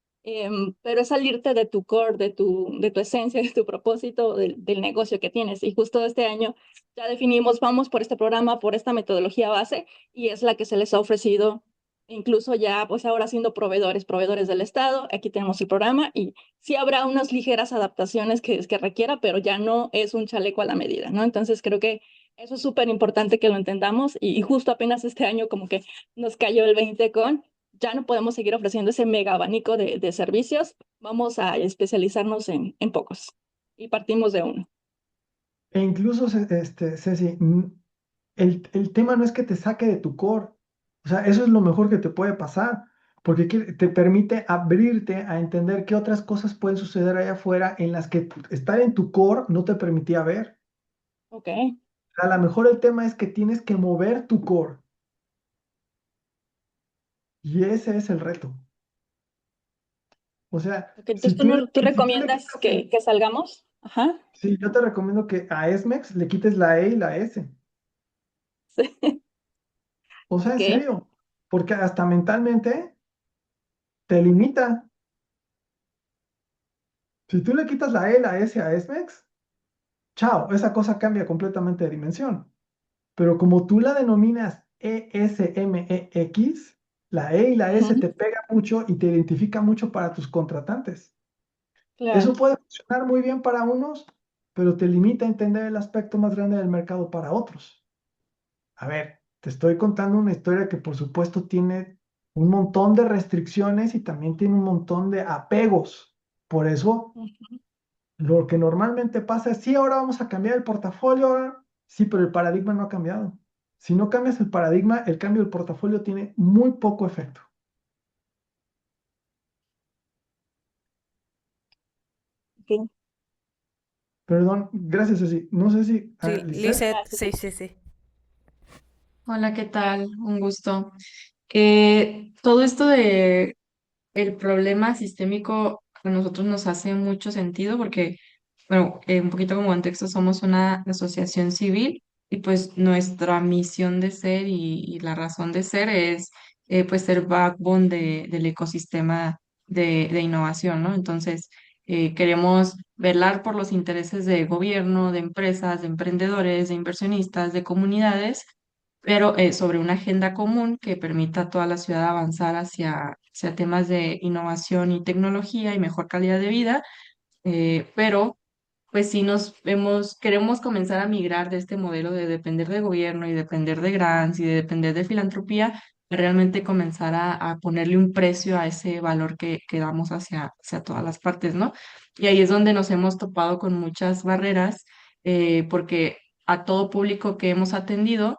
pero es salirte de tu core, de tu esencia, de tu propósito, del negocio que tienes. Y justo este año ya definimos, vamos por este programa, por esta metodología base, y es la que se les ha ofrecido, incluso ya pues ahora siendo proveedores del Estado. Aquí tenemos el programa y sí habrá unas ligeras adaptaciones que requiera, pero ya no es un chaleco a la medida, ¿no? Entonces creo que eso es súper importante que lo entendamos y justo apenas este año como que nos cayó el 20 con, ya no podemos seguir ofreciendo ese mega abanico de servicios, vamos a especializarnos en pocos y partimos de uno. E incluso, Ceci, el tema no es que te saque de tu core. O sea, eso es lo mejor que te puede pasar, porque te permite abrirte a entender qué otras cosas pueden suceder allá afuera en las que estar en tu core no te permitía ver. Ok, A lo mejor el tema es que tienes que mover tu core y ese es el reto. O sea, ok, entonces tú si tú le recomiendas quitas el, que salgamos. Ajá. sí, yo te recomiendo que a SMEX le quites la E y la S. Sí. O sea, en Ok. serio, porque hasta mentalmente te limita. Si tú le quitas la E y la S a SMEX, chao, esa cosa cambia completamente de dimensión. Pero como tú la denominas ESMEX, la E y la S Ujú, te pega mucho y te identifica mucho para tus contratantes. claro. Eso puede funcionar muy bien para unos, pero te limita a entender el aspecto más grande del mercado para otros. A ver, te estoy contando una historia que por supuesto tiene un montón de restricciones y también tiene un montón de apegos. Por eso, Ujú. lo que normalmente pasa es, sí, ahora vamos a cambiar el portafolio, sí, pero el paradigma no ha cambiado. Si no cambias el paradigma, el cambio del portafolio tiene muy poco efecto. Ok. Perdón, gracias, Ceci. No sé si, Sí, Lisette. Lizeth, Gracias. sí, sí, sí. Hola, ¿qué tal? Un gusto. Todo esto de el problema sistémico a nosotros nos hace mucho sentido porque, bueno, un poquito como contexto, somos una asociación civil y pues nuestra misión de ser y la razón de ser es pues ser backbone del ecosistema de innovación, ¿no? Entonces, queremos velar por los intereses de gobierno, de empresas, de emprendedores, de inversionistas, de comunidades, pero sobre una agenda común que permita a toda la ciudad avanzar hacia temas de innovación y tecnología y mejor calidad de vida, pero pues sí queremos comenzar a migrar de este modelo de depender de gobierno y depender de grants y de depender de filantropía, a realmente comenzar a ponerle un precio a ese valor que damos hacia todas las partes, ¿no? Y ahí es donde nos hemos topado con muchas barreras, porque a todo público que hemos atendido,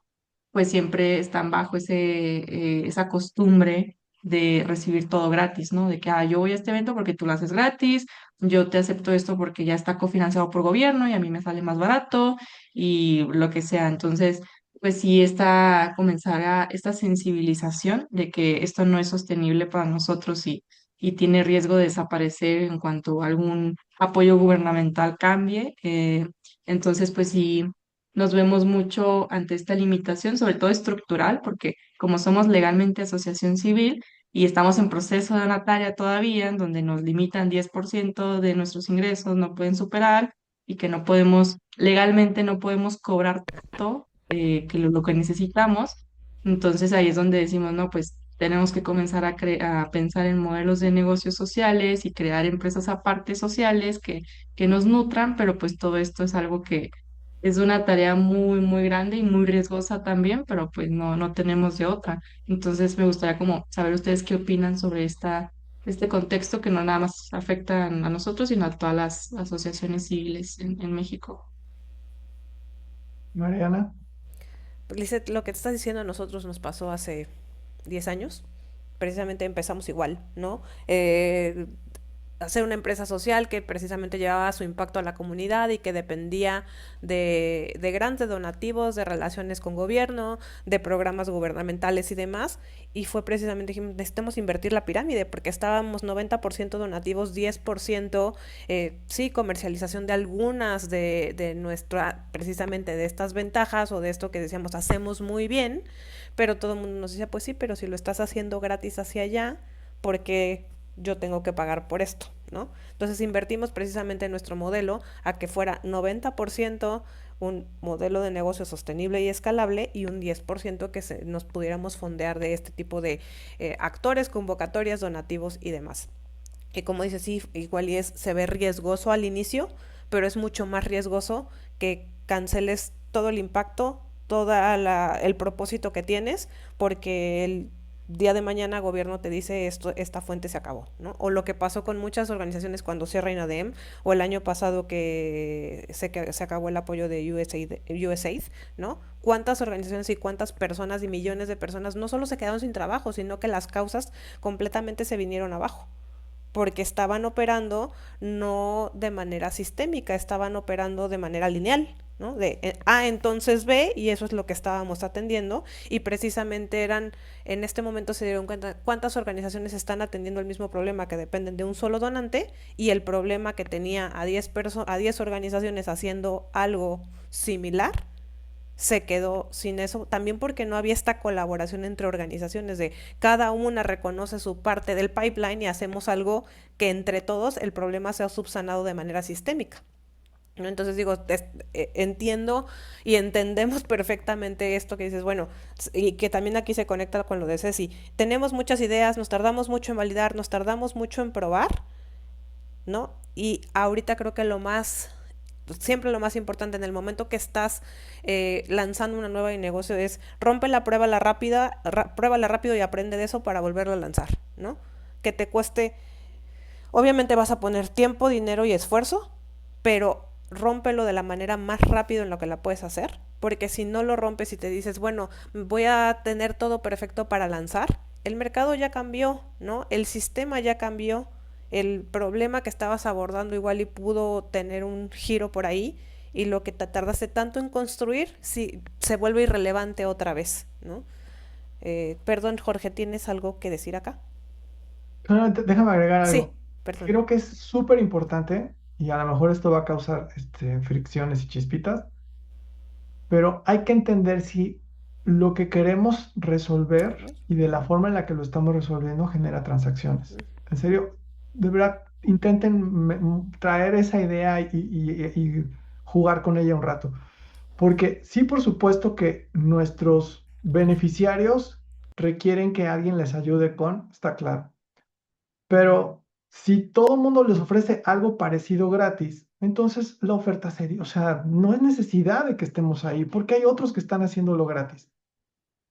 pues siempre están bajo esa costumbre de recibir todo gratis, ¿no? De que, yo voy a este evento porque tú lo haces gratis, yo te acepto esto porque ya está cofinanciado por gobierno y a mí me sale más barato y lo que sea. Entonces, pues sí, esta sensibilización de que esto no es sostenible para nosotros y tiene riesgo de desaparecer en cuanto algún apoyo gubernamental cambie. Entonces, pues sí, nos vemos mucho ante esta limitación, sobre todo estructural, porque como somos legalmente asociación civil, y estamos en proceso de una tarea todavía en donde nos limitan 10% de nuestros ingresos, no pueden superar y que no podemos, legalmente no podemos cobrar tanto que lo que necesitamos. Entonces ahí es donde decimos, no, pues tenemos que comenzar a pensar en modelos de negocios sociales y crear empresas aparte sociales que nos nutran, pero pues todo esto es algo que es una tarea muy, muy grande y muy riesgosa también, pero pues no tenemos de otra. Entonces me gustaría como saber ustedes qué opinan sobre este contexto que no nada más afecta a nosotros, sino a todas las asociaciones civiles en México. Mariana. Lizeth, lo que te estás diciendo a nosotros nos pasó hace 10 años. Precisamente empezamos igual, ¿no? hacer una empresa social que precisamente llevaba su impacto a la comunidad y que dependía de grandes donativos, de relaciones con gobierno, de programas gubernamentales y demás. Y fue precisamente, dijimos, necesitamos invertir la pirámide porque estábamos 90% donativos, 10% sí, comercialización de algunas de nuestra, precisamente de estas ventajas o de esto que decíamos, hacemos muy bien, pero todo el mundo nos decía, pues sí, pero si lo estás haciendo gratis hacia allá, porque yo tengo que pagar por esto, ¿no? Entonces invertimos precisamente en nuestro modelo a que fuera 90% un modelo de negocio sostenible y escalable y un 10% que nos pudiéramos fondear de este tipo de actores, convocatorias, donativos y demás. Y como dices, sí, igual y se ve riesgoso al inicio, pero es mucho más riesgoso que canceles todo el impacto, todo el propósito que tienes, porque el día de mañana gobierno te dice esto, esta fuente se acabó, ¿no? O lo que pasó con muchas organizaciones cuando cierra INADEM, o el año pasado que se acabó el apoyo de USAID, ¿no? ¿Cuántas organizaciones y cuántas personas y millones de personas no solo se quedaron sin trabajo, sino que las causas completamente se vinieron abajo? Porque estaban operando no de manera sistémica, estaban operando de manera lineal, ¿no? De A entonces B, y eso es lo que estábamos atendiendo, y precisamente en este momento se dieron cuenta cuántas organizaciones están atendiendo el mismo problema, que dependen de un solo donante, y el problema que tenía a 10 organizaciones haciendo algo similar, se quedó sin eso, también porque no había esta colaboración entre organizaciones de cada una reconoce su parte del pipeline y hacemos algo que entre todos el problema sea subsanado de manera sistémica, ¿no? Entonces digo, entiendo y entendemos perfectamente esto que dices, bueno, y que también aquí se conecta con lo de Ceci. Tenemos muchas ideas, nos tardamos mucho en validar, nos tardamos mucho en probar, ¿no? Y ahorita creo que siempre lo más importante en el momento que estás lanzando una nueva negocio es rompe la prueba la rápida, pruébala rápido y aprende de eso para volverlo a lanzar, ¿no? Que te cueste, obviamente vas a poner tiempo, dinero y esfuerzo, pero rómpelo de la manera más rápido en lo que la puedes hacer, porque si no lo rompes y te dices, bueno, voy a tener todo perfecto para lanzar, el mercado ya cambió, ¿no? El sistema ya cambió, el problema que estabas abordando igual y pudo tener un giro por ahí y lo que te tardaste tanto en construir sí, se vuelve irrelevante otra vez, ¿no? Perdón, Jorge, ¿tienes algo que decir acá? Solamente déjame agregar Sí, algo. perdón. Creo que es súper importante y a lo mejor esto va a causar fricciones y chispitas, pero hay que entender si lo que queremos resolver Ujú, y de la forma en la que lo estamos resolviendo genera transacciones. ujú, En serio, de verdad, intenten traer esa idea y jugar con ella un rato. Porque sí, por supuesto que nuestros beneficiarios requieren que alguien les ayude con, está claro. Pero si todo el mundo les ofrece algo parecido gratis, entonces la oferta sería, o sea, no es necesidad de que estemos ahí, porque hay otros que están haciéndolo gratis.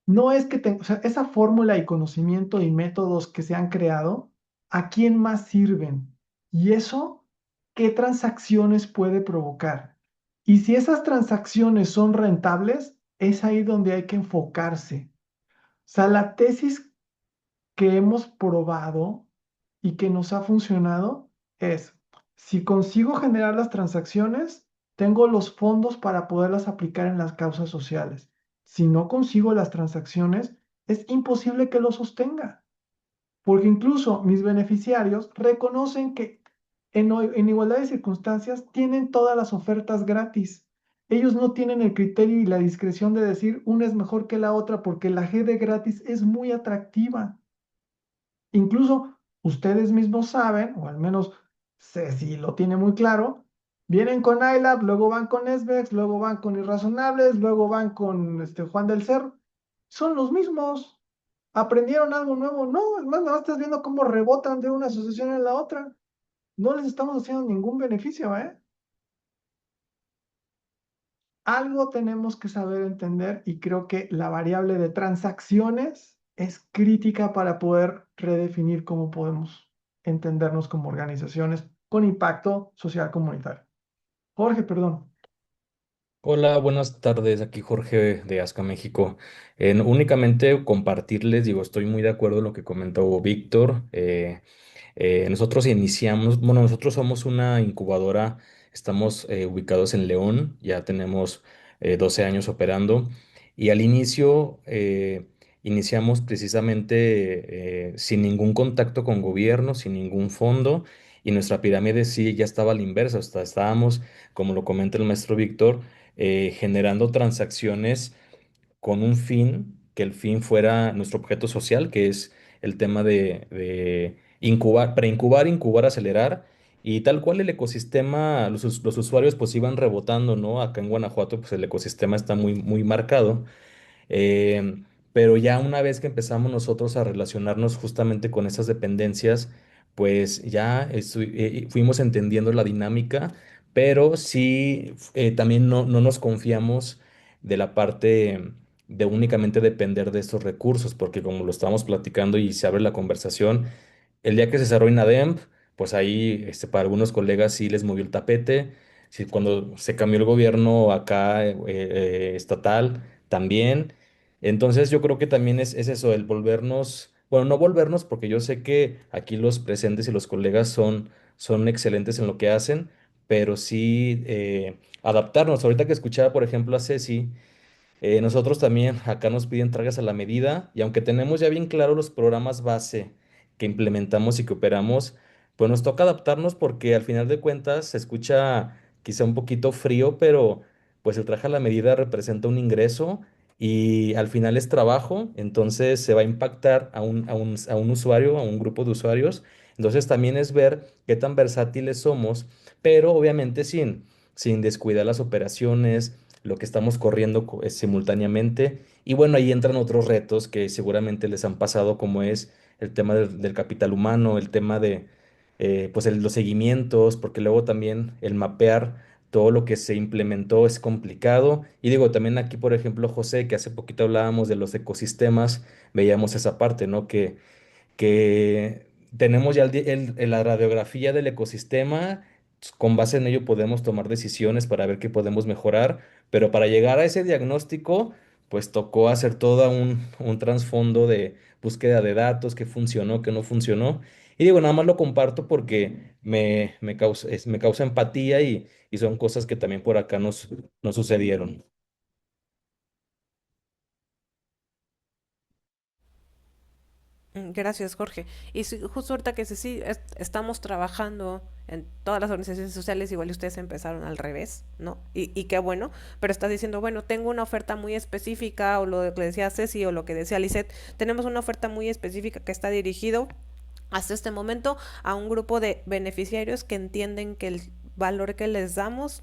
No es que o sea, esa fórmula y conocimiento y métodos que se han creado, ¿a quién más sirven? Y eso, ¿qué transacciones puede provocar? Y si esas transacciones son rentables, es ahí donde hay que enfocarse. O sea, la tesis que hemos probado y que nos ha funcionado es, si consigo generar las transacciones, tengo los fondos para poderlas aplicar en las causas sociales. Si no consigo las transacciones, es imposible que lo sostenga, porque incluso mis beneficiarios reconocen que en igualdad de circunstancias tienen todas las ofertas gratis. Ellos no tienen el criterio y la discreción de decir una es mejor que la otra porque la G de gratis es muy atractiva. Incluso ustedes mismos saben, o al menos si lo tiene muy claro, vienen con iLab, luego van con SBEX, luego van con Irrazonables, luego van con Juan del Cerro. Son los mismos. ¿Aprendieron algo nuevo? No, es más, nada más estás viendo cómo rebotan de una asociación en la otra. No les estamos haciendo ningún beneficio, ¿eh? Algo tenemos que saber entender y creo que la variable de transacciones es crítica para poder redefinir cómo podemos entendernos como organizaciones con impacto social comunitario. Jorge, perdón. Hola, buenas tardes. Aquí Jorge de Azca, México. Únicamente compartirles, digo, estoy muy de acuerdo en lo que comentó Víctor. Nosotros iniciamos, bueno, nosotros somos una incubadora, estamos ubicados en León, ya tenemos 12 años operando y al inicio iniciamos precisamente sin ningún contacto con gobierno, sin ningún fondo y nuestra pirámide sí ya estaba a la inversa, hasta estábamos, como lo comenta el maestro Víctor, generando transacciones con un fin, que el fin fuera nuestro objeto social, que es el tema de incubar, preincubar, incubar, acelerar. Y tal cual el ecosistema, los usuarios pues iban rebotando, ¿no? Acá en Guanajuato pues el ecosistema está muy, muy marcado. Pero ya una vez que empezamos nosotros a relacionarnos justamente con esas dependencias, pues ya fuimos entendiendo la dinámica, pero sí también no nos confiamos de la parte de únicamente depender de estos recursos, porque como lo estamos platicando y se abre la conversación, el día que se cerró INADEMP, pues ahí para algunos colegas sí les movió el tapete. Sí, cuando se cambió el gobierno acá estatal también. Entonces yo creo que también es eso, el volvernos, bueno, no volvernos, porque yo sé que aquí los presentes y los colegas son excelentes en lo que hacen, pero sí adaptarnos. Ahorita que escuchaba, por ejemplo, a Ceci. Nosotros también acá nos piden tragas a la medida y aunque tenemos ya bien claro los programas base que implementamos y que operamos, pues nos toca adaptarnos porque al final de cuentas se escucha quizá un poquito frío, pero pues el traje a la medida representa un ingreso y al final es trabajo, entonces se va a impactar a un usuario, a un grupo de usuarios. Entonces también es ver qué tan versátiles somos, pero obviamente sin descuidar las operaciones lo que estamos corriendo simultáneamente. Y bueno, ahí entran otros retos que seguramente les han pasado, como es el tema del capital humano, el tema de pues los seguimientos, porque luego también el mapear todo lo que se implementó es complicado. Y digo, también aquí, por ejemplo, José, que hace poquito hablábamos de los ecosistemas, veíamos esa parte, ¿no? Que tenemos ya la radiografía del ecosistema, con base en ello podemos tomar decisiones para ver qué podemos mejorar, pero para llegar a ese diagnóstico, pues tocó hacer todo un trasfondo de búsqueda de datos, qué funcionó, qué no funcionó. Y digo, nada más lo comparto porque me causa empatía y son cosas que también por acá nos sucedieron. Gracias, Jorge. Y sí, justo ahorita que sí, estamos trabajando en todas las organizaciones sociales, igual ustedes empezaron al revés, ¿no? Y qué bueno, pero estás diciendo, bueno, tengo una oferta muy específica, o lo que decía Ceci, o lo que decía Lisette, tenemos una oferta muy específica que está dirigido hasta este momento a un grupo de beneficiarios que entienden que el valor que les damos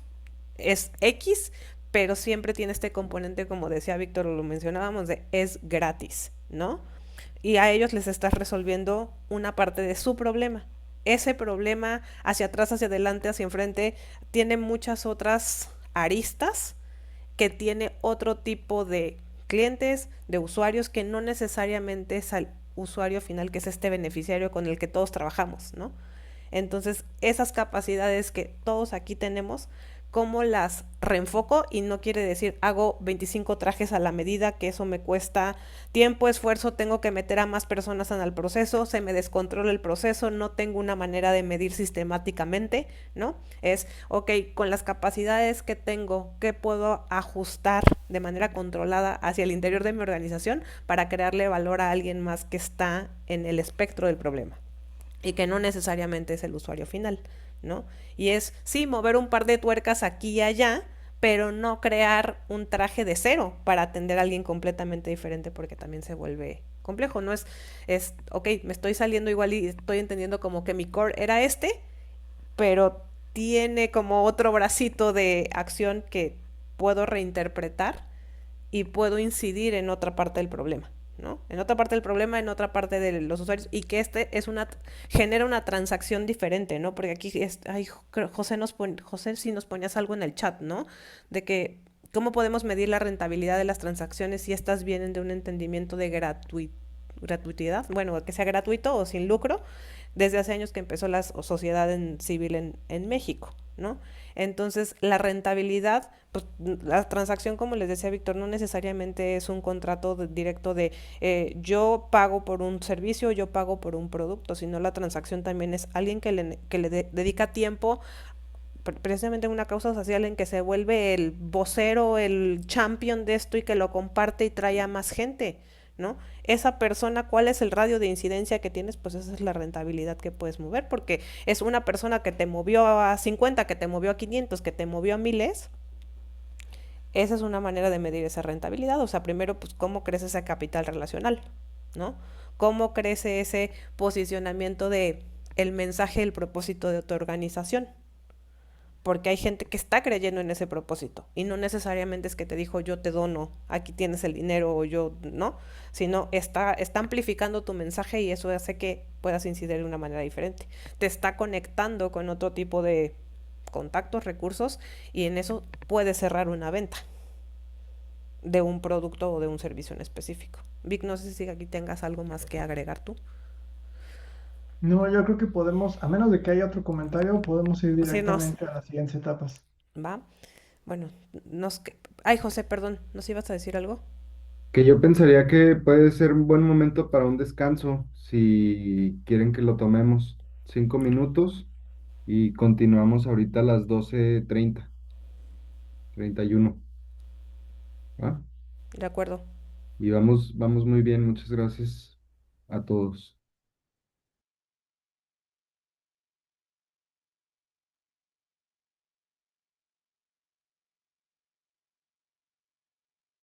es X, pero siempre tiene este componente, como decía Víctor, lo mencionábamos, de es gratis, ¿no? Y a ellos les estás resolviendo una parte de su problema. Ese problema hacia atrás, hacia adelante, hacia enfrente, tiene muchas otras aristas que tiene otro tipo de clientes, de usuarios, que no necesariamente es al usuario final, que es este beneficiario con el que todos trabajamos, ¿no? Entonces, esas capacidades que todos aquí tenemos, ¿cómo las reenfoco? Y no quiere decir hago 25 trajes a la medida, que eso me cuesta tiempo, esfuerzo, tengo que meter a más personas en el proceso, se me descontrola el proceso, no tengo una manera de medir sistemáticamente, ¿no? Es, ok, con las capacidades que tengo, ¿qué puedo ajustar de manera controlada hacia el interior de mi organización para crearle valor a alguien más que está en el espectro del problema? Y que no necesariamente es el usuario final, ¿no? Y es, sí, mover un par de tuercas aquí y allá, pero no crear un traje de cero para atender a alguien completamente diferente, porque también se vuelve complejo, ¿no? Ok, me estoy saliendo igual y estoy entendiendo como que mi core era este, pero tiene como otro bracito de acción que puedo reinterpretar y puedo incidir en otra parte del problema, ¿no? En otra parte del problema, en otra parte de los usuarios, y que genera una transacción diferente, ¿no? Porque aquí ay, José si nos ponías algo en el chat, ¿no? De que cómo podemos medir la rentabilidad de las transacciones si estas vienen de un entendimiento de gratuidad, bueno, que sea gratuito o sin lucro, desde hace años que empezó la sociedad civil en México, ¿no? Entonces, la rentabilidad, pues la transacción, como les decía Víctor, no necesariamente es un contrato directo de yo pago por un servicio, yo pago por un producto, sino la transacción también es alguien que le dedica tiempo precisamente en una causa social en que se vuelve el vocero, el champion de esto y que lo comparte y trae a más gente, ¿no? Esa persona, ¿cuál es el radio de incidencia que tienes? Pues esa es la rentabilidad que puedes mover, porque es una persona que te movió a 50, que te movió a 500, que te movió a miles. Esa es una manera de medir esa rentabilidad. O sea, primero, pues, ¿cómo crece ese capital relacional? ¿No? ¿Cómo crece ese posicionamiento de el mensaje, el propósito de tu organización? Porque hay gente que está creyendo en ese propósito y no necesariamente es que te dijo yo te dono, aquí tienes el dinero o yo, ¿no? Sino está amplificando tu mensaje y eso hace que puedas incidir de una manera diferente. Te está conectando con otro tipo de contactos, recursos y en eso puedes cerrar una venta de un producto o de un servicio en específico. Vic, no sé si aquí tengas algo más que agregar tú. No, yo creo que podemos, a menos de que haya otro comentario, podemos ir Sí, nos directamente a las siguientes etapas. va. Bueno, ay, José, perdón, ¿nos ibas a decir algo? Que yo pensaría que puede ser un buen momento para un descanso, si quieren que lo tomemos 5 minutos y continuamos ahorita a las 12:31. ¿Va? De acuerdo. Y vamos muy bien, muchas gracias a todos.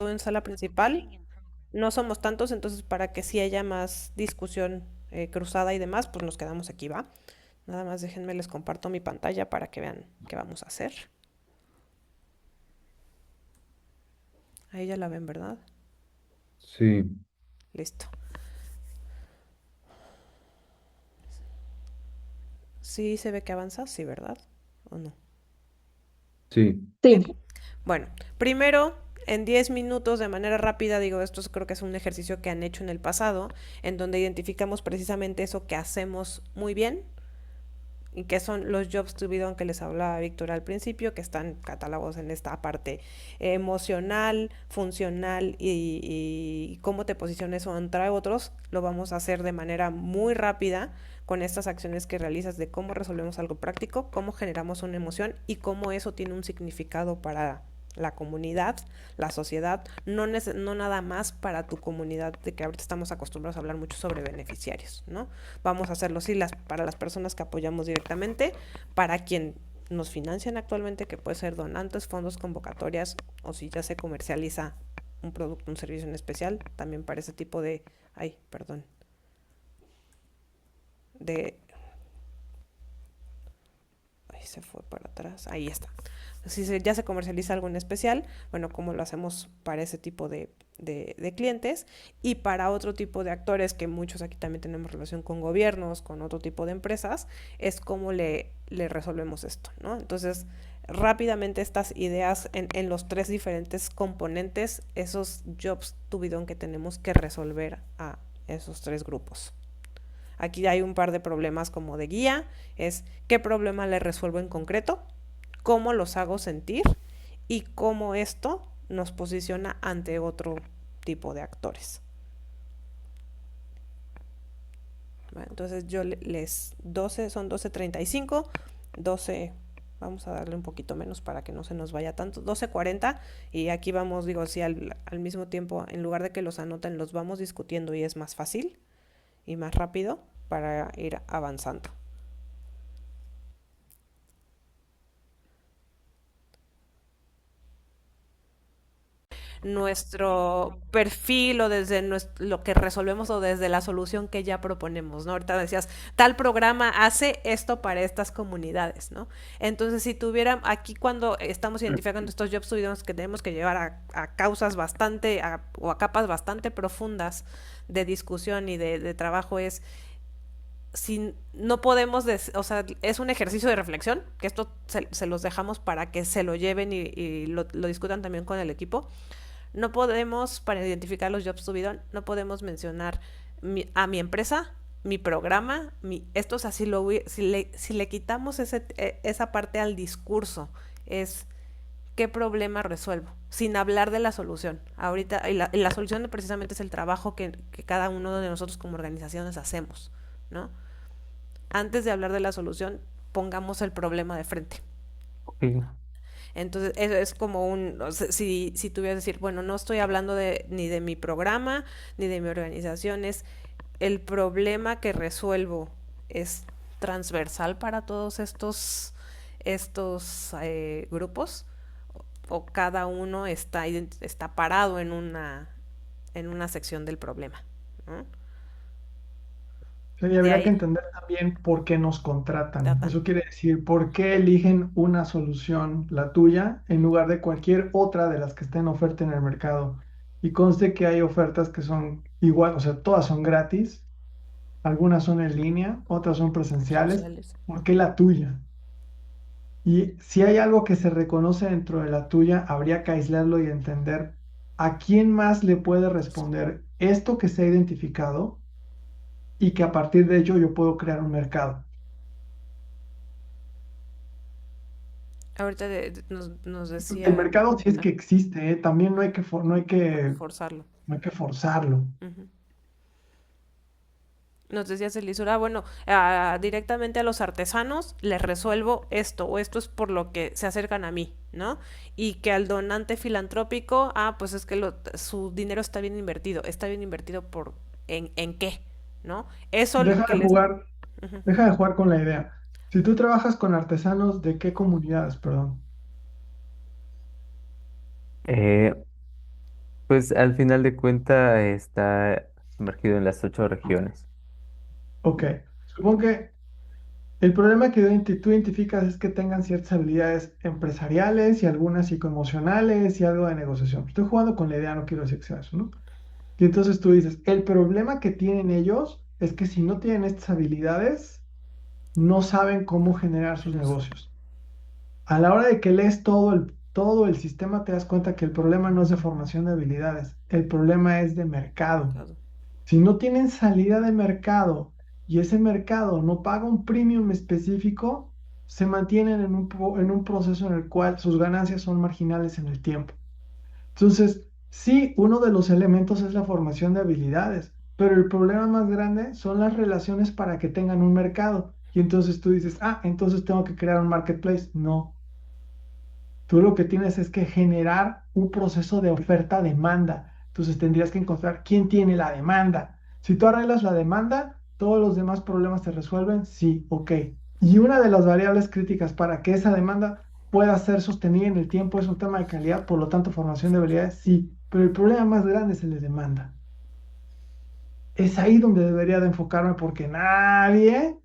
En sala principal. No somos tantos, entonces para que sí haya más discusión cruzada y demás, pues nos quedamos aquí, ¿va? Nada más déjenme, les comparto mi pantalla para que vean qué vamos a hacer. Ahí ya la ven, ¿verdad? Sí, Listo. ¿Sí se ve que avanza? Sí, ¿verdad? ¿O no? sí, Bien. Sí, Bueno, primero, en 10 minutos, de manera rápida, digo, esto creo que es un ejercicio que han hecho en el pasado, en donde identificamos precisamente eso que hacemos muy bien, y que son los jobs to be done que les hablaba Víctor al principio, que están catalogados en esta parte emocional, funcional y cómo te posiciones entre otros. Lo vamos a hacer de manera muy rápida con estas acciones que realizas de cómo resolvemos algo práctico, cómo generamos una emoción y cómo eso tiene un significado para la comunidad, la sociedad, no nada más para tu comunidad, de que ahorita estamos acostumbrados a hablar mucho sobre beneficiarios, ¿no? Vamos a hacerlo sí para las personas que apoyamos directamente, para quien nos financian actualmente, que puede ser donantes, fondos, convocatorias, o si ya se comercializa un producto, un servicio en especial, también para ese tipo de, ay, perdón, de, ay, se fue para atrás, ahí está. Si ya se comercializa algo en especial, bueno, cómo lo hacemos para ese tipo de clientes y para otro tipo de actores, que muchos aquí también tenemos relación con gobiernos, con otro tipo de empresas, es cómo le resolvemos esto, ¿no? Entonces, rápidamente estas ideas en los tres diferentes componentes, esos jobs to be done que tenemos que resolver a esos tres grupos. Aquí hay un par de problemas como de guía, es qué problema le resuelvo en concreto, cómo los hago sentir y cómo esto nos posiciona ante otro tipo de actores. Bueno, entonces yo les 12, son 12:35, 12, vamos a darle un poquito menos para que no se nos vaya tanto, 12:40 y aquí vamos, digo, si al mismo tiempo, en lugar de que los anoten, los vamos discutiendo y es más fácil y más rápido para ir avanzando. Nuestro perfil o desde lo que resolvemos o desde la solución que ya proponemos, ¿no? Ahorita decías, tal programa hace esto para estas comunidades, ¿no? Entonces, si tuviera aquí cuando estamos identificando estos jobs, tuvimos que tenemos que llevar a causas bastante, o a capas bastante profundas de discusión y de trabajo, es si no podemos, o sea, es un ejercicio de reflexión, que esto se los dejamos para que se lo lleven y lo discutan también con el equipo. No podemos, para identificar los jobs to be done, no podemos mencionar a mi empresa, mi programa, esto es así, si le quitamos esa parte al discurso, es qué problema resuelvo, sin hablar de la solución. Ahorita, y la solución precisamente es el trabajo que cada uno de nosotros como organizaciones hacemos, ¿no? Antes de hablar de la solución, pongamos el problema de frente. Sí. Entonces, eso es como o sea, si tuvieras que decir, bueno, no estoy hablando ni de mi programa, ni de mi organización, es el problema que resuelvo es transversal para todos estos grupos, o cada uno está parado en una sección del problema, ¿no? Sí, y De habría que ahí entender también por qué nos contratan. tratan. Eso quiere decir, por qué eligen una solución, la tuya, en lugar de cualquier otra de las que estén en oferta en el mercado. Y conste que hay ofertas que son igual, o sea, todas son gratis, algunas son en línea, otras son presenciales. Presenciales. ¿Por qué la tuya? Y si hay algo que se reconoce dentro de la tuya, habría que aislarlo y entender a quién más le puede responder esto que se ha identificado y que a partir de ello yo puedo crear un mercado. Ahorita nos El decía mercado sí es Brenda, que existe, ¿eh? También forzarlo. no hay que forzarlo. Ujú. Nos decía Celisura, bueno, directamente a los artesanos les resuelvo esto, o esto es por lo que se acercan a mí, ¿no? Y que al donante filantrópico, pues es que su dinero está bien invertido ¿en qué? ¿No? Eso Deja que de les... jugar, Ujú. deja de jugar con la idea. Si tú trabajas con artesanos, ¿de qué comunidades, perdón? Eh, pues al final de cuentas está sumergido en las 8 regiones. Ok, supongo que el problema que tú identificas es que tengan ciertas habilidades empresariales y algunas psicoemocionales y algo de negociación. Estoy jugando con la idea, no quiero decir que sea eso, ¿no? Y entonces tú dices, el problema que tienen ellos es que si no tienen estas habilidades, no saben cómo generar sus negocios. A la hora de que lees todo el sistema, te das cuenta que el problema no es de formación de habilidades, el problema es de mercado. Claro. Si no tienen salida de mercado y ese mercado no paga un premium específico, se mantienen en un proceso en el cual sus ganancias son marginales en el tiempo. Entonces, sí, uno de los elementos es la formación de habilidades, pero el problema más grande son las relaciones para que tengan un mercado. Y entonces tú dices, entonces tengo que crear un marketplace. No, tú lo que tienes es que generar un proceso de oferta-demanda. Entonces tendrías que encontrar quién tiene la demanda. Si tú arreglas la demanda, todos los demás problemas se resuelven. Sí, ok. Y una de las variables críticas para que esa demanda pueda ser sostenida en el tiempo es un tema de calidad, por lo tanto, formación de habilidades, sí. Pero el problema más grande es el de demanda. Es ahí donde debería de enfocarme porque nadie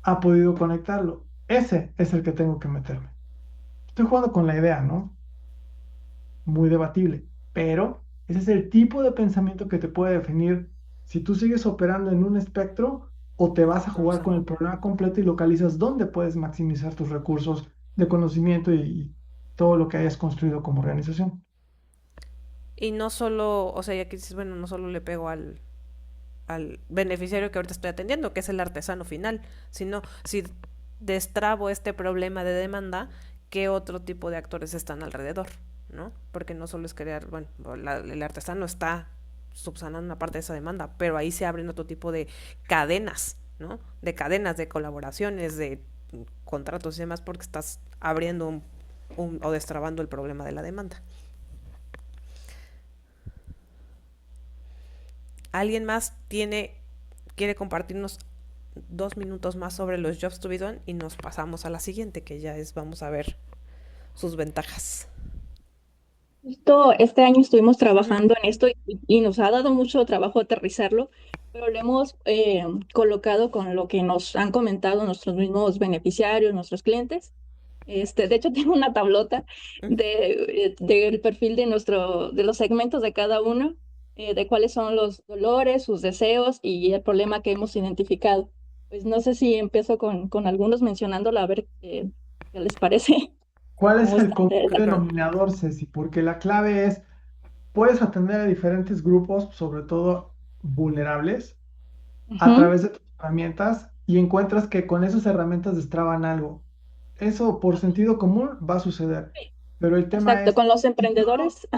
ha podido conectarlo. Ese es el que tengo que meterme. Estoy jugando con la idea, ¿no? Muy debatible, pero ese es el tipo de pensamiento que te puede definir si tú sigues operando en un espectro o te vas a Vamos jugar a... con el problema completo y localizas dónde puedes maximizar tus recursos de conocimiento y todo lo que hayas construido como organización. Y no solo, o sea, ya que dices, bueno, no solo le pego al beneficiario que ahorita estoy atendiendo, que es el artesano final, sino si destrabo este problema de demanda, ¿qué otro tipo de actores están alrededor? ¿No? Porque no solo es crear, bueno, el artesano está subsanando una parte de esa demanda, pero ahí se abren otro tipo de cadenas, ¿no? De cadenas, de colaboraciones, de contratos y demás, porque estás abriendo o destrabando el problema de la demanda. ¿Alguien más quiere compartirnos 2 minutos más sobre los jobs to be done y nos pasamos a la siguiente, que ya es, vamos a ver sus ventajas? Justo este año estuvimos Ujú. trabajando en esto y nos ha dado mucho trabajo aterrizarlo, pero lo hemos colocado con lo que nos han comentado nuestros mismos beneficiarios, nuestros clientes. De hecho, tengo una tablota del perfil de los segmentos de cada uno, de cuáles son los dolores, sus deseos y el problema que hemos identificado. Pues no sé si empiezo con algunos mencionándolo, a ver qué les parece, ¿Cuál es cómo el están común de acuerdo. denominador, Ceci? Porque la clave es, puedes atender a diferentes grupos, sobre todo vulnerables, a Ujú, través de tus herramientas y encuentras que con esas herramientas destraban algo. Eso por sentido común va a suceder. Pero el tema exacto, es, con los si yo no, emprendedores.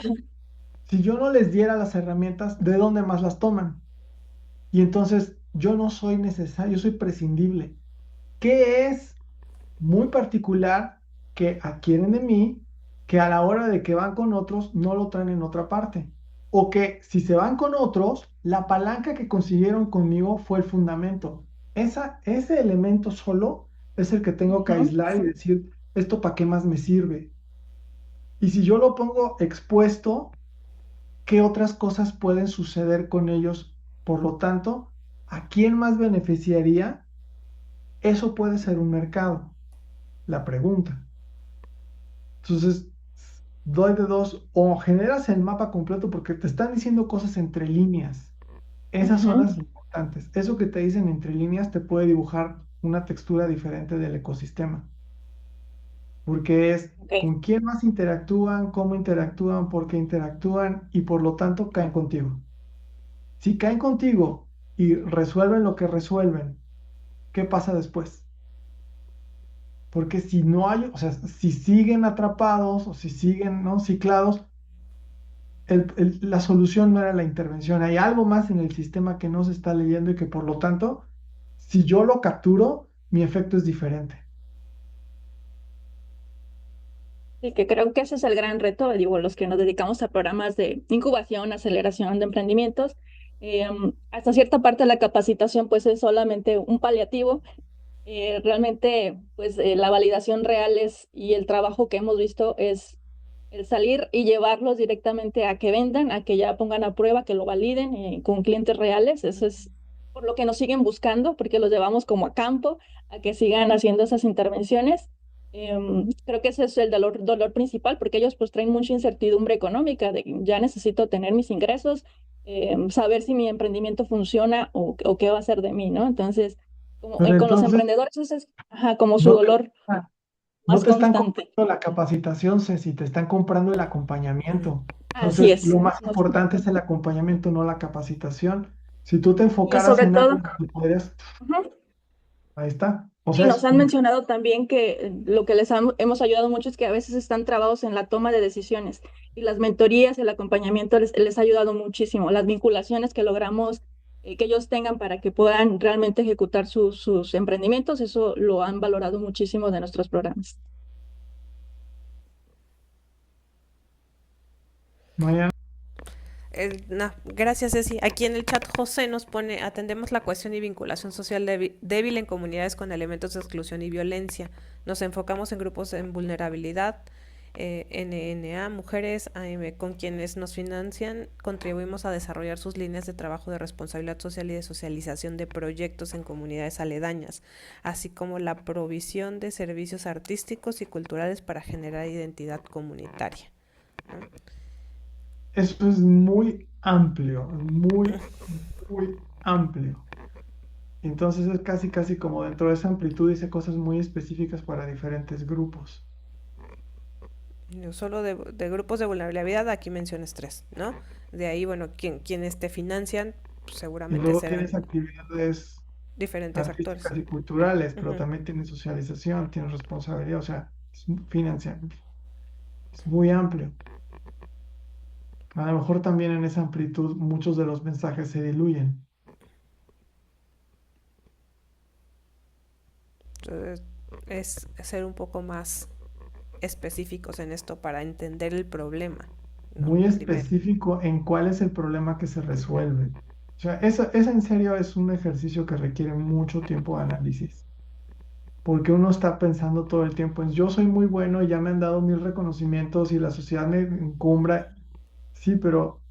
si yo no les diera las herramientas, ¿de dónde más las toman? Y entonces yo no soy necesario, yo soy prescindible. ¿Qué es muy particular que adquieren de mí que a la hora de que van con otros no lo traen en otra parte? O que si se van con otros, la palanca que consiguieron conmigo fue el fundamento. Ese elemento solo es el que tengo que Ujú. aislar y decir, ¿esto para qué más me sirve? Y si yo lo pongo expuesto, ¿qué otras cosas pueden suceder con ellos? Por lo tanto, ¿a quién más beneficiaría? Eso puede ser un mercado, la pregunta. Entonces, doy de dos, o generas el mapa completo porque te están diciendo cosas entre líneas. Esas son Ujú. las importantes. Eso que te dicen entre líneas te puede dibujar una textura diferente del ecosistema, porque es Ok. con quién más interactúan, cómo interactúan, por qué interactúan y por lo tanto caen contigo. Si caen contigo y resuelven lo que resuelven, ¿qué pasa después? Porque si no hay, o sea, si siguen atrapados o si siguen, ¿no? Ciclados, la solución no era la intervención. Hay algo más en el sistema que no se está leyendo y que por lo tanto, si yo lo capturo, mi efecto es diferente. Y que creo que ese es el gran reto, digo, los que nos dedicamos a programas de incubación, aceleración de emprendimientos. Hasta cierta parte la capacitación pues es solamente un paliativo. Realmente, pues la validación real es, y el trabajo que hemos visto es el salir y llevarlos directamente a que vendan, a que ya pongan a prueba, que lo validen con clientes reales. Eso es por lo que nos siguen buscando, porque los llevamos como a campo, a que sigan haciendo esas intervenciones. Creo que ese es el dolor principal, porque ellos pues traen mucha incertidumbre económica, de que ya necesito tener mis ingresos, saber si mi emprendimiento funciona o qué va a ser de mí, ¿no? Entonces, como, Pero con los entonces emprendedores, ese es ajá, como su no te, dolor no más te están constante. comprando la capacitación, Ceci, te están comprando el acompañamiento. Así Entonces, es. lo más importante es el acompañamiento, no la capacitación. Si tú te Y enfocaras sobre en algo todo, que podrías, ujú, ahí está. O y sea, nos han mencionado también que lo que hemos ayudado mucho es que a veces están trabados en la toma de decisiones y las mentorías, el acompañamiento les ha ayudado muchísimo. Las vinculaciones que logramos que ellos tengan para que puedan realmente ejecutar sus emprendimientos, eso lo han valorado muchísimo de nuestros programas. Mariana, No, gracias, Ceci. Aquí en el chat José nos pone, atendemos la cuestión y vinculación social débil en comunidades con elementos de exclusión y violencia. Nos enfocamos en grupos en vulnerabilidad, NNA, mujeres, AM, con quienes nos financian, contribuimos a desarrollar sus líneas de trabajo de responsabilidad social y de socialización de proyectos en comunidades aledañas, así como la provisión de servicios artísticos y culturales para generar identidad comunitaria. ¿No? eso es muy amplio, muy, muy amplio. Entonces es casi, casi como dentro de esa amplitud dice cosas muy específicas para diferentes grupos. No solo de grupos de vulnerabilidad, aquí mencionas tres, ¿no? De ahí, bueno, quienes te financian, pues, Y seguramente luego serán tienes actividades diferentes actores. artísticas y culturales, pero Ujú. también tienes socialización, tienes responsabilidad, o sea, es muy amplio. A lo mejor también en esa amplitud muchos de los mensajes se diluyen. Entonces, es ser un poco más específicos en esto para entender el problema, ¿no? Muy Primero. específico en cuál es el problema que se resuelve. O sea, eso en serio es un ejercicio que requiere mucho tiempo de análisis, porque uno está pensando todo el tiempo en yo soy muy bueno y ya me han dado mil reconocimientos y la sociedad me encumbra. Sí, pero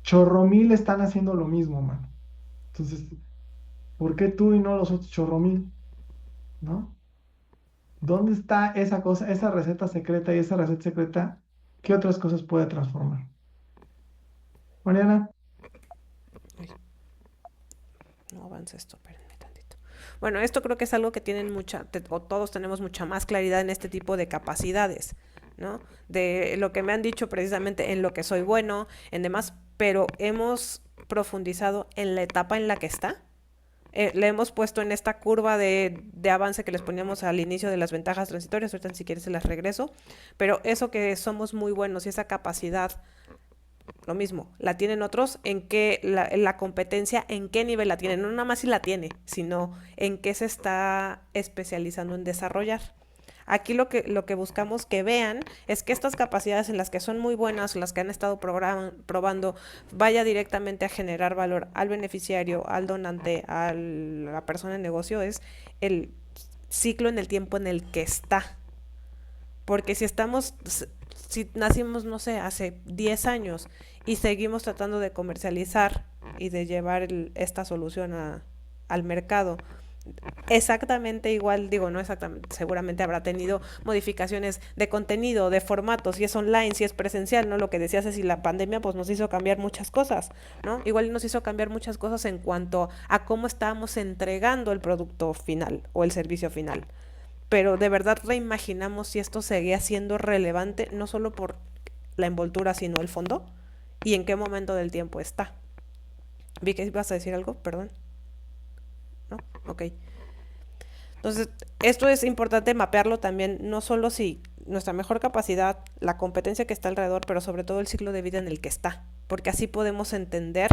chorro mil están haciendo lo mismo, mano. Entonces, ¿por qué tú y no los otros chorro mil? ¿No? ¿Dónde está esa cosa, esa receta secreta y esa receta secreta? ¿Qué otras cosas puede transformar? Mariana, Ay, no avanza esto, espérenme tantito. Bueno, esto creo que es algo que tienen o todos tenemos mucha más claridad en este tipo de capacidades, ¿no? De lo que me han dicho precisamente en lo que soy bueno, en demás, pero hemos profundizado en la etapa en la que está. Le hemos puesto en esta curva de avance que les poníamos al inicio de las ventajas transitorias, ahorita si quieres se las regreso, pero eso que somos muy buenos y esa capacidad, lo mismo, la tienen otros, en qué la competencia, en qué nivel la tienen, no nada más si la tiene, sino en qué se está especializando en desarrollar. Aquí lo que buscamos que vean es que estas capacidades en las que son muy buenas, las que han estado probando, vaya directamente a generar valor al beneficiario, al donante, a la persona en negocio, es el ciclo en el tiempo en el que está. Porque si nacimos, no sé, hace 10 años y seguimos tratando de comercializar y de llevar esta solución al mercado, exactamente igual, digo, no exactamente, seguramente habrá tenido modificaciones de contenido, de formato, si es online, si es presencial, ¿no? Lo que decías es si la pandemia pues nos hizo cambiar muchas cosas, ¿no? Igual nos hizo cambiar muchas cosas en cuanto a cómo estábamos entregando el producto final o el servicio final. Pero de verdad reimaginamos si esto seguía siendo relevante, no solo por la envoltura, sino el fondo, y en qué momento del tiempo está. Vi que ibas a decir algo, perdón. ¿No? Ok. Entonces, esto es importante mapearlo también, no solo si nuestra mejor capacidad, la competencia que está alrededor, pero sobre todo el ciclo de vida en el que está, porque así podemos entender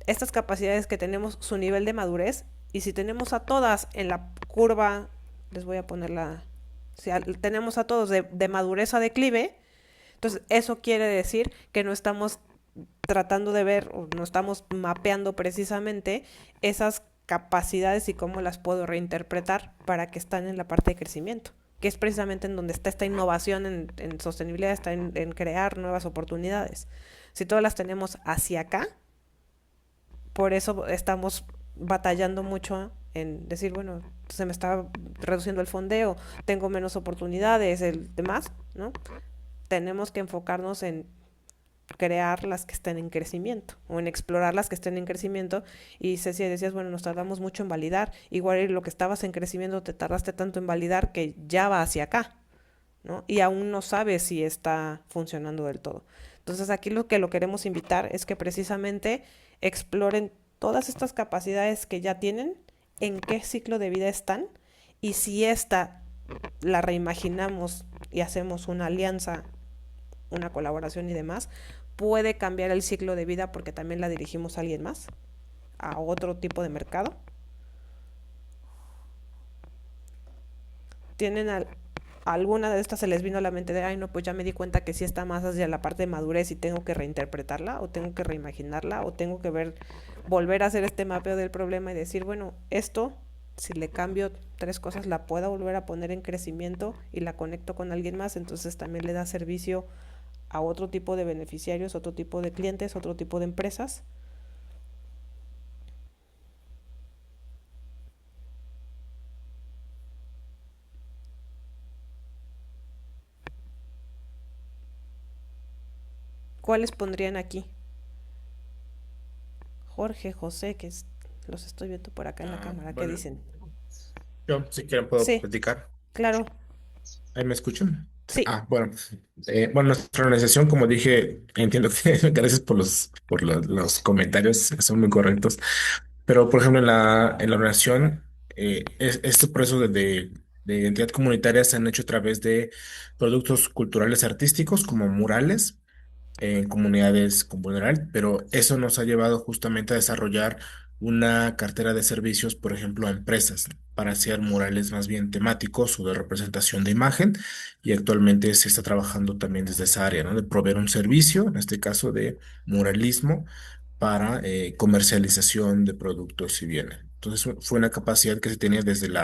estas capacidades que tenemos, su nivel de madurez, y si tenemos a todas en la curva, les voy a poner si tenemos a todos de madurez a declive, entonces eso quiere decir que no estamos tratando de ver o no estamos mapeando precisamente esas capacidades y cómo las puedo reinterpretar para que están en la parte de crecimiento, que es precisamente en donde está esta innovación en sostenibilidad, está en crear nuevas oportunidades. Si todas las tenemos hacia acá, por eso estamos batallando mucho en decir, bueno, se me está reduciendo el fondeo, tengo menos oportunidades, el demás, ¿no? Tenemos que enfocarnos en crear las que estén en crecimiento o en explorar las que estén en crecimiento. Y Ceci, decías, bueno, nos tardamos mucho en validar, igual lo que estabas en crecimiento te tardaste tanto en validar que ya va hacia acá, ¿no? Y aún no sabes si está funcionando del todo. Entonces aquí lo que lo queremos invitar es que precisamente exploren todas estas capacidades que ya tienen, en qué ciclo de vida están, y si esta la reimaginamos y hacemos una alianza, una colaboración y demás, puede cambiar el ciclo de vida porque también la dirigimos a alguien más, a otro tipo de mercado. ¿Tienen alguna de estas se les vino a la mente de, ay no, pues ya me di cuenta que sí está más hacia la parte de madurez y tengo que reinterpretarla o tengo que reimaginarla o tengo que volver a hacer este mapeo del problema y decir, bueno, esto, si le cambio 3 cosas, la puedo volver a poner en crecimiento y la conecto con alguien más, entonces también le da servicio a otro tipo de beneficiarios, otro tipo de clientes, otro tipo de empresas? ¿Cuáles pondrían aquí? Jorge, José, los estoy viendo por acá en la cámara, ¿qué Bueno, dicen? yo si quieren puedo Sí, platicar. claro, ¿Ahí me escuchan? sí. Bueno, bueno, nuestra organización, como dije, entiendo que gracias por los comentarios, que son muy correctos. Pero, por ejemplo, en la organización, estos procesos de identidad comunitaria se han hecho a través de productos culturales artísticos como murales en comunidades con vulnerabilidad, pero eso nos ha llevado justamente a desarrollar una cartera de servicios, por ejemplo, a empresas, para hacer murales más bien temáticos o de representación de imagen, y actualmente se está trabajando también desde esa área, ¿no? De proveer un servicio, en este caso de muralismo, para comercialización de productos y bienes. Entonces, fue una capacidad que se tenía desde el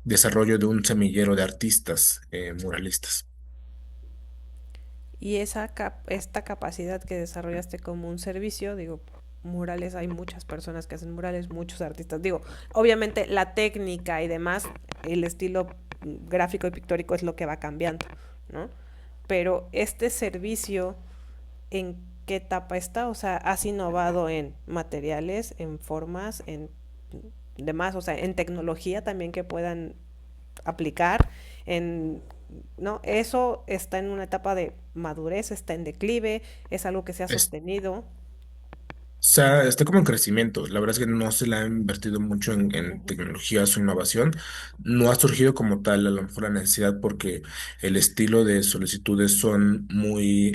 desarrollo de un semillero de artistas muralistas. Y esta capacidad que desarrollaste como un servicio, digo, murales, hay muchas personas que hacen murales, muchos artistas. Digo, obviamente la técnica y demás, el estilo gráfico y pictórico es lo que va cambiando, ¿no? Pero este servicio, ¿en qué etapa está? O sea, ¿has innovado en materiales, en formas, en demás, o sea, en tecnología también que puedan aplicar, en, ¿no? Eso está en una etapa de madurez, está en declive, es algo que se ha Es- sostenido. sea, está como en crecimiento. La verdad es que no se le ha invertido mucho en Ujú. tecnologías o innovación. No ha surgido como tal a lo mejor la necesidad porque el estilo de solicitudes son muy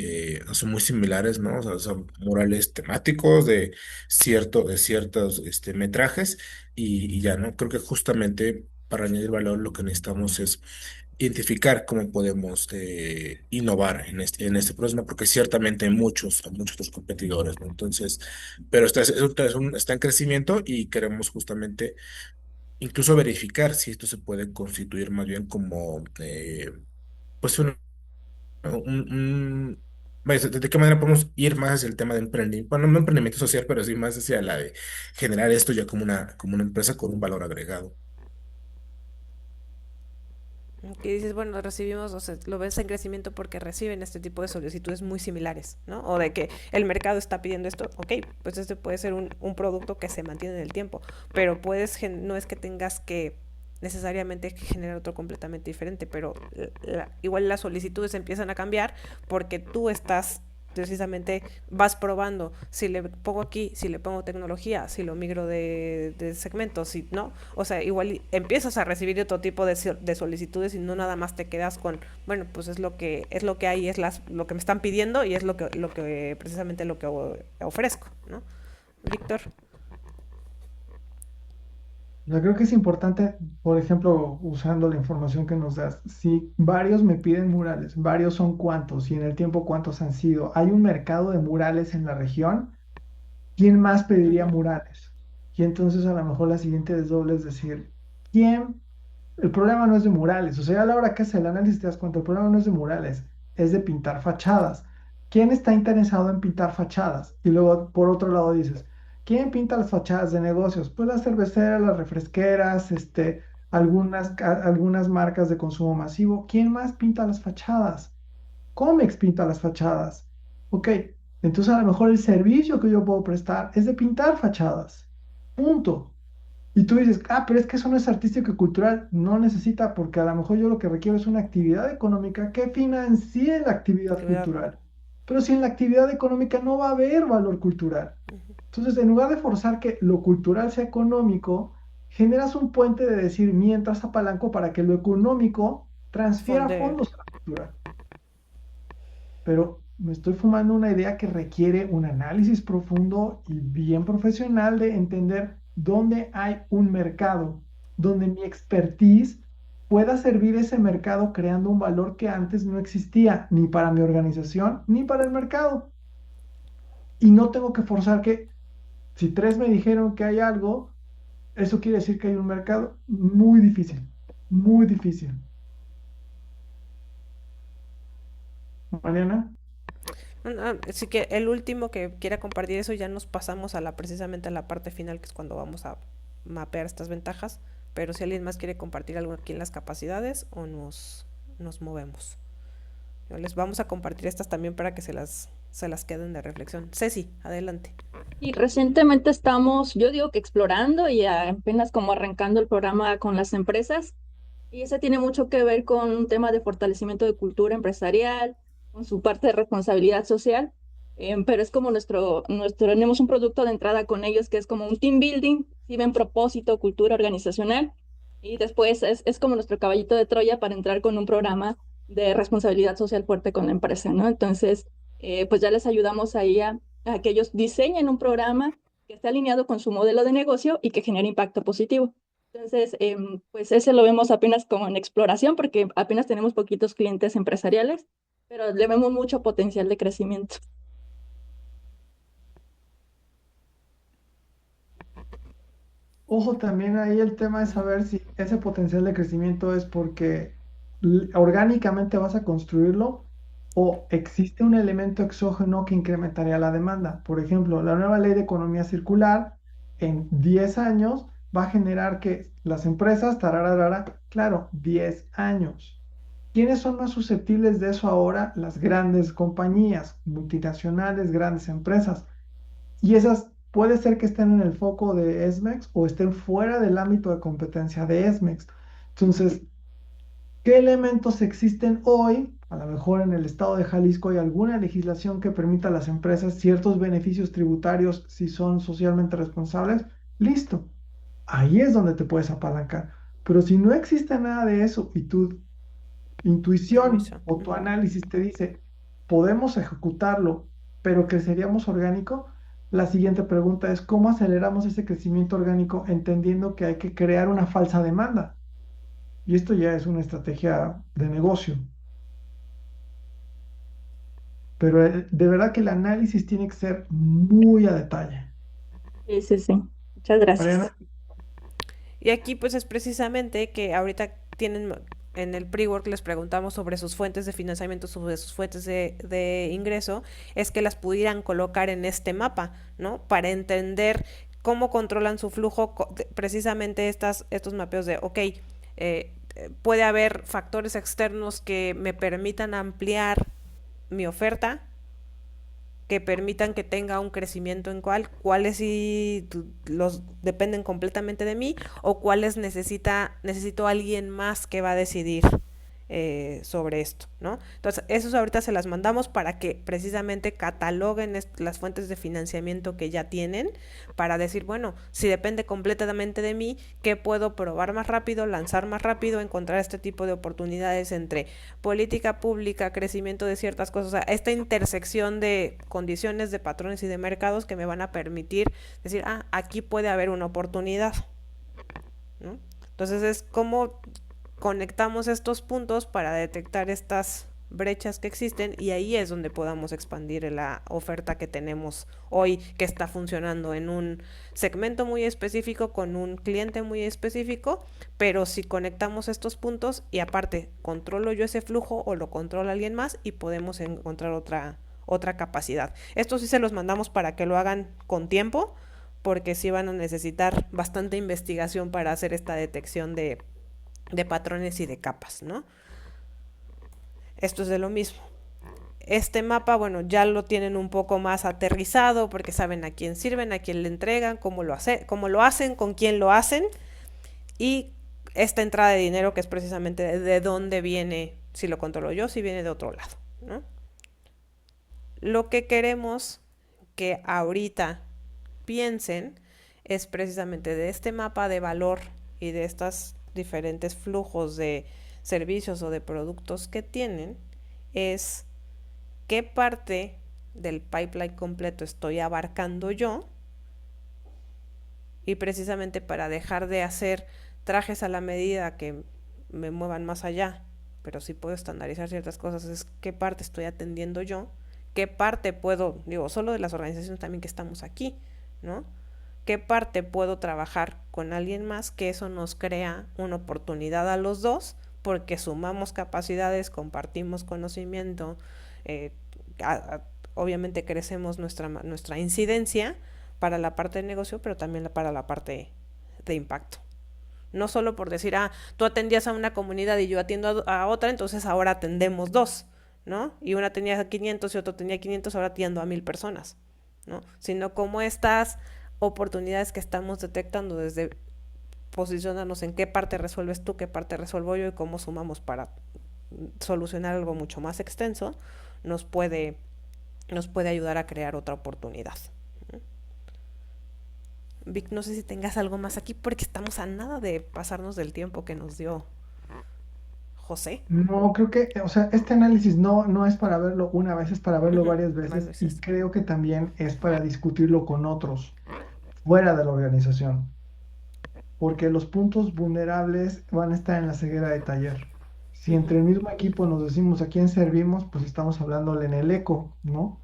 similares, ¿no? O sea, son murales temáticos de ciertos metrajes y ya, ¿no? Creo que justamente para añadir valor lo que necesitamos es identificar cómo podemos innovar en este proceso, ¿no? Porque ciertamente hay muchos otros competidores, ¿no? Entonces, pero está en crecimiento y queremos justamente incluso verificar si esto se puede constituir más bien como, pues, vaya, de qué manera podemos ir más hacia el tema de emprendimiento, bueno, no emprendimiento social, pero sí más hacia la de generar esto ya como una empresa con un valor agregado. Que dices, bueno, recibimos, o sea, lo ves en crecimiento porque reciben este tipo de solicitudes muy similares, ¿no? O de que el mercado está pidiendo esto, ok, pues este puede ser un producto que se mantiene en el tiempo, pero no es que tengas que necesariamente generar otro completamente diferente, pero igual las solicitudes empiezan a cambiar porque tú estás precisamente vas probando si le pongo aquí, si le pongo tecnología, si lo migro de segmentos, si no, o sea, igual empiezas a recibir otro tipo de solicitudes y no nada más te quedas con, bueno, pues es lo que hay, lo que me están pidiendo y es lo que precisamente lo que ofrezco, ¿no? Víctor. Yo creo que es importante, por ejemplo, usando la información que nos das, si varios me piden murales, varios son cuántos y en el tiempo cuántos han sido, hay un mercado de murales en la región, ¿quién más pediría Ujú. murales? Y entonces a lo mejor la siguiente desdoble es decir, ¿quién el problema no es de murales, o sea, a la hora que hace el análisis te das cuenta, el problema no es de murales, es de pintar fachadas. ¿Quién está interesado en pintar fachadas? Y luego, por otro lado, dices, ¿quién pinta las fachadas de negocios? Pues las cerveceras, las refresqueras, algunas marcas de consumo masivo. ¿Quién más pinta las fachadas? Comex pinta las fachadas. Ok, entonces a lo mejor el servicio que yo puedo prestar es de pintar fachadas. Punto. Y tú dices, pero es que eso no es artístico y cultural. No necesita, porque a lo mejor yo lo que requiero es una actividad económica que financie la actividad Actividad. cultural. Pero si en la actividad económica no va a haber valor cultural. Entonces, en lugar de forzar que lo cultural sea económico, generas un puente de decir, mientras apalanco para que lo económico transfiera Fonde. fondos a la cultura, pero me estoy fumando una idea que requiere un análisis profundo y bien profesional de entender dónde hay un mercado, donde mi expertise pueda servir ese mercado creando un valor que antes no existía ni para mi organización ni para el mercado. Y no tengo que forzar que si tres me dijeron que hay algo, eso quiere decir que hay un mercado muy difícil, muy difícil. Mariana. Así que el último que quiera compartir eso ya nos pasamos a precisamente a la parte final, que es cuando vamos a mapear estas ventajas. Pero si alguien más quiere compartir algo aquí en las capacidades o nos movemos. Les vamos a compartir estas también para que se las queden de reflexión. Ceci, adelante. Y recientemente estamos, yo digo que explorando y apenas como arrancando el programa con las empresas. Y ese tiene mucho que ver con un tema de fortalecimiento de cultura empresarial, con su parte de responsabilidad social, pero es como tenemos un producto de entrada con ellos que es como un team building, si ven propósito, cultura organizacional, y después es como nuestro caballito de Troya para entrar con un programa de responsabilidad social fuerte con la empresa, ¿no? Entonces, pues ya les ayudamos ahí a que ellos diseñen un programa que esté alineado con su modelo de negocio y que genere impacto positivo. Entonces, pues ese lo vemos apenas como en exploración porque apenas tenemos poquitos clientes empresariales, pero le vemos mucho potencial de crecimiento. Ojo, también ahí el tema es saber si ese potencial de crecimiento es porque orgánicamente vas a construirlo o existe un elemento exógeno que incrementaría la demanda. Por ejemplo, la nueva ley de economía circular en 10 años va a generar que las empresas, tararara, claro, 10 años. ¿Quiénes son más susceptibles de eso ahora? Las grandes compañías, multinacionales, grandes empresas. Y esas puede ser que estén en el foco de ESMEX o estén fuera del ámbito de competencia de ESMEX. Entonces, ¿Qué elementos existen hoy? A lo mejor en el estado de Jalisco hay alguna legislación que permita a las empresas ciertos beneficios tributarios si son socialmente responsables. Listo. Ahí es donde te puedes apalancar. Pero si no existe nada de eso y tu intuición Permiso. o tu análisis te dice, podemos ejecutarlo, pero creceríamos orgánico, la siguiente pregunta es, ¿cómo aceleramos ese crecimiento orgánico entendiendo que hay que crear una falsa demanda? Y esto ya es una estrategia de negocio. Pero de verdad que el análisis tiene que ser muy a detalle. Sí, sí, sí. Muchas gracias. Mariana, Y aquí pues es precisamente que ahorita tienen en el pre-work les preguntamos sobre sus fuentes de financiamiento, sobre sus fuentes de ingreso, es que las pudieran colocar en este mapa, ¿no? Para entender cómo controlan su flujo, precisamente estos mapeos de, ok, puede haber factores externos que me permitan ampliar mi oferta, que permitan que tenga un crecimiento en cuáles sí los dependen completamente de mí o cuáles necesito alguien más que va a decidir sobre esto, ¿no? Entonces, esos ahorita se las mandamos para que precisamente cataloguen las fuentes de financiamiento que ya tienen para decir, bueno, si depende completamente de mí, ¿qué puedo probar más rápido, lanzar más rápido, encontrar este tipo de oportunidades entre política pública, crecimiento de ciertas cosas, o sea, esta intersección de condiciones, de patrones y de mercados que me van a permitir decir, ah, aquí puede haber una oportunidad, ¿no? Entonces es como conectamos estos puntos para detectar estas brechas que existen y ahí es donde podamos expandir la oferta que tenemos hoy que está funcionando en un segmento muy específico con un cliente muy específico, pero si conectamos estos puntos y aparte controlo yo ese flujo o lo controla alguien más y podemos encontrar otra capacidad. Esto sí se los mandamos para que lo hagan con tiempo porque sí van a necesitar bastante investigación para hacer esta detección de patrones y de capas, ¿no? Esto es de lo mismo. Este mapa, bueno, ya lo tienen un poco más aterrizado porque saben a quién sirven, a quién le entregan, cómo lo hacen, con quién lo hacen y esta entrada de dinero que es precisamente de dónde viene, si lo controlo yo, si viene de otro lado, ¿no? Lo que queremos que ahorita piensen es precisamente de este mapa de valor y de estos diferentes flujos de servicios o de productos que tienen, es qué parte del pipeline completo estoy abarcando yo y precisamente para dejar de hacer trajes a la medida que me muevan más allá, pero sí puedo estandarizar ciertas cosas, es qué parte estoy atendiendo yo, qué parte puedo, digo, solo de las organizaciones también que estamos aquí, ¿no? ¿Qué parte puedo trabajar con alguien más? Que eso nos crea una oportunidad a los dos, porque sumamos capacidades, compartimos conocimiento, eh, a, a, obviamente crecemos nuestra incidencia para la parte de negocio, pero también para la parte de impacto. No solo por decir, ah, tú atendías a una comunidad y yo atiendo a otra, entonces ahora atendemos dos, ¿no? Y una tenía 500 y otro tenía 500, ahora atiendo a 1000 personas, ¿no? Sino como estas oportunidades que estamos detectando desde posicionarnos en qué parte resuelves tú, qué parte resuelvo yo y cómo sumamos para solucionar algo mucho más extenso, nos puede, nos puede ayudar a crear otra oportunidad. Vic, no sé si tengas algo más aquí porque estamos a nada de pasarnos del tiempo que nos dio José. no creo que, o sea, este análisis no es para verlo una vez, es para verlo varias Más veces y veces. creo que también es para discutirlo con otros fuera de la organización, porque los puntos vulnerables van a estar en la ceguera de taller. Si entre el mismo equipo nos decimos a quién servimos, pues estamos hablándole en el eco, ¿no?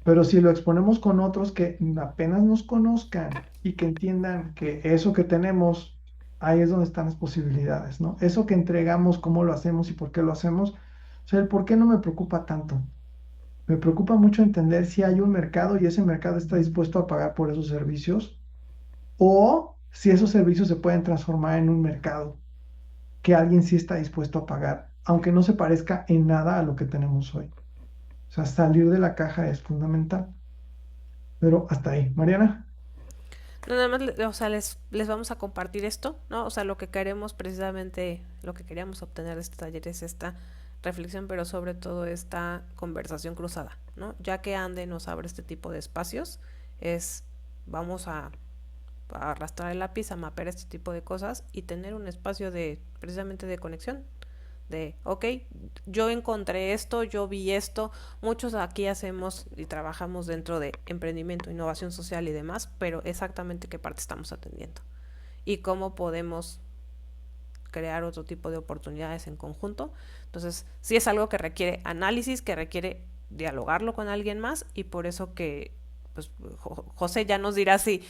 Pero si lo exponemos con otros que apenas nos conozcan y que entiendan que eso que tenemos, ahí es donde están las posibilidades, ¿no? Eso que entregamos, cómo lo hacemos y por qué lo hacemos, o sea, el por qué no me preocupa tanto. Me preocupa mucho entender si hay un mercado y ese mercado está dispuesto a pagar por esos servicios o si esos servicios se pueden transformar en un mercado que alguien sí está dispuesto a pagar, aunque no se parezca en nada a lo que tenemos hoy. O sea, salir de la caja es fundamental. Pero hasta ahí. Mariana. No, nada más, o sea, les vamos a compartir esto, ¿no? O sea, lo que queremos precisamente, lo que queríamos obtener de este taller es esta reflexión, pero sobre todo esta conversación cruzada, ¿no? Ya que Ande nos abre este tipo de espacios, es, vamos a arrastrar el lápiz, a mapear este tipo de cosas y tener un espacio de, precisamente de conexión, de, ok, yo encontré esto, yo vi esto, muchos aquí hacemos y trabajamos dentro de emprendimiento, innovación social y demás, pero exactamente qué parte estamos atendiendo y cómo podemos crear otro tipo de oportunidades en conjunto. Entonces, sí es algo que requiere análisis, que requiere dialogarlo con alguien más y por eso que pues José ya nos dirá si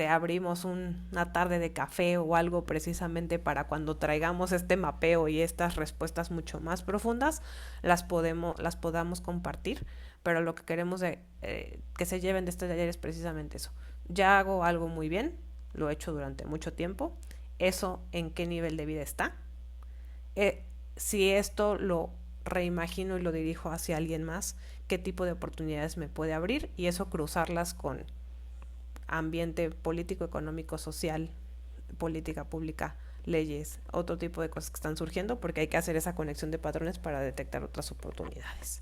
abrimos una tarde de café o algo precisamente para cuando traigamos este mapeo y estas respuestas mucho más profundas las podamos compartir, pero lo que queremos que se lleven de este taller es precisamente eso. Ya hago algo muy bien, lo he hecho durante mucho tiempo, eso en qué nivel de vida está. Si esto lo reimagino y lo dirijo hacia alguien más, qué tipo de oportunidades me puede abrir y eso cruzarlas con ambiente político, económico, social, política pública, leyes, otro tipo de cosas que están surgiendo porque hay que hacer esa conexión de patrones para detectar otras oportunidades.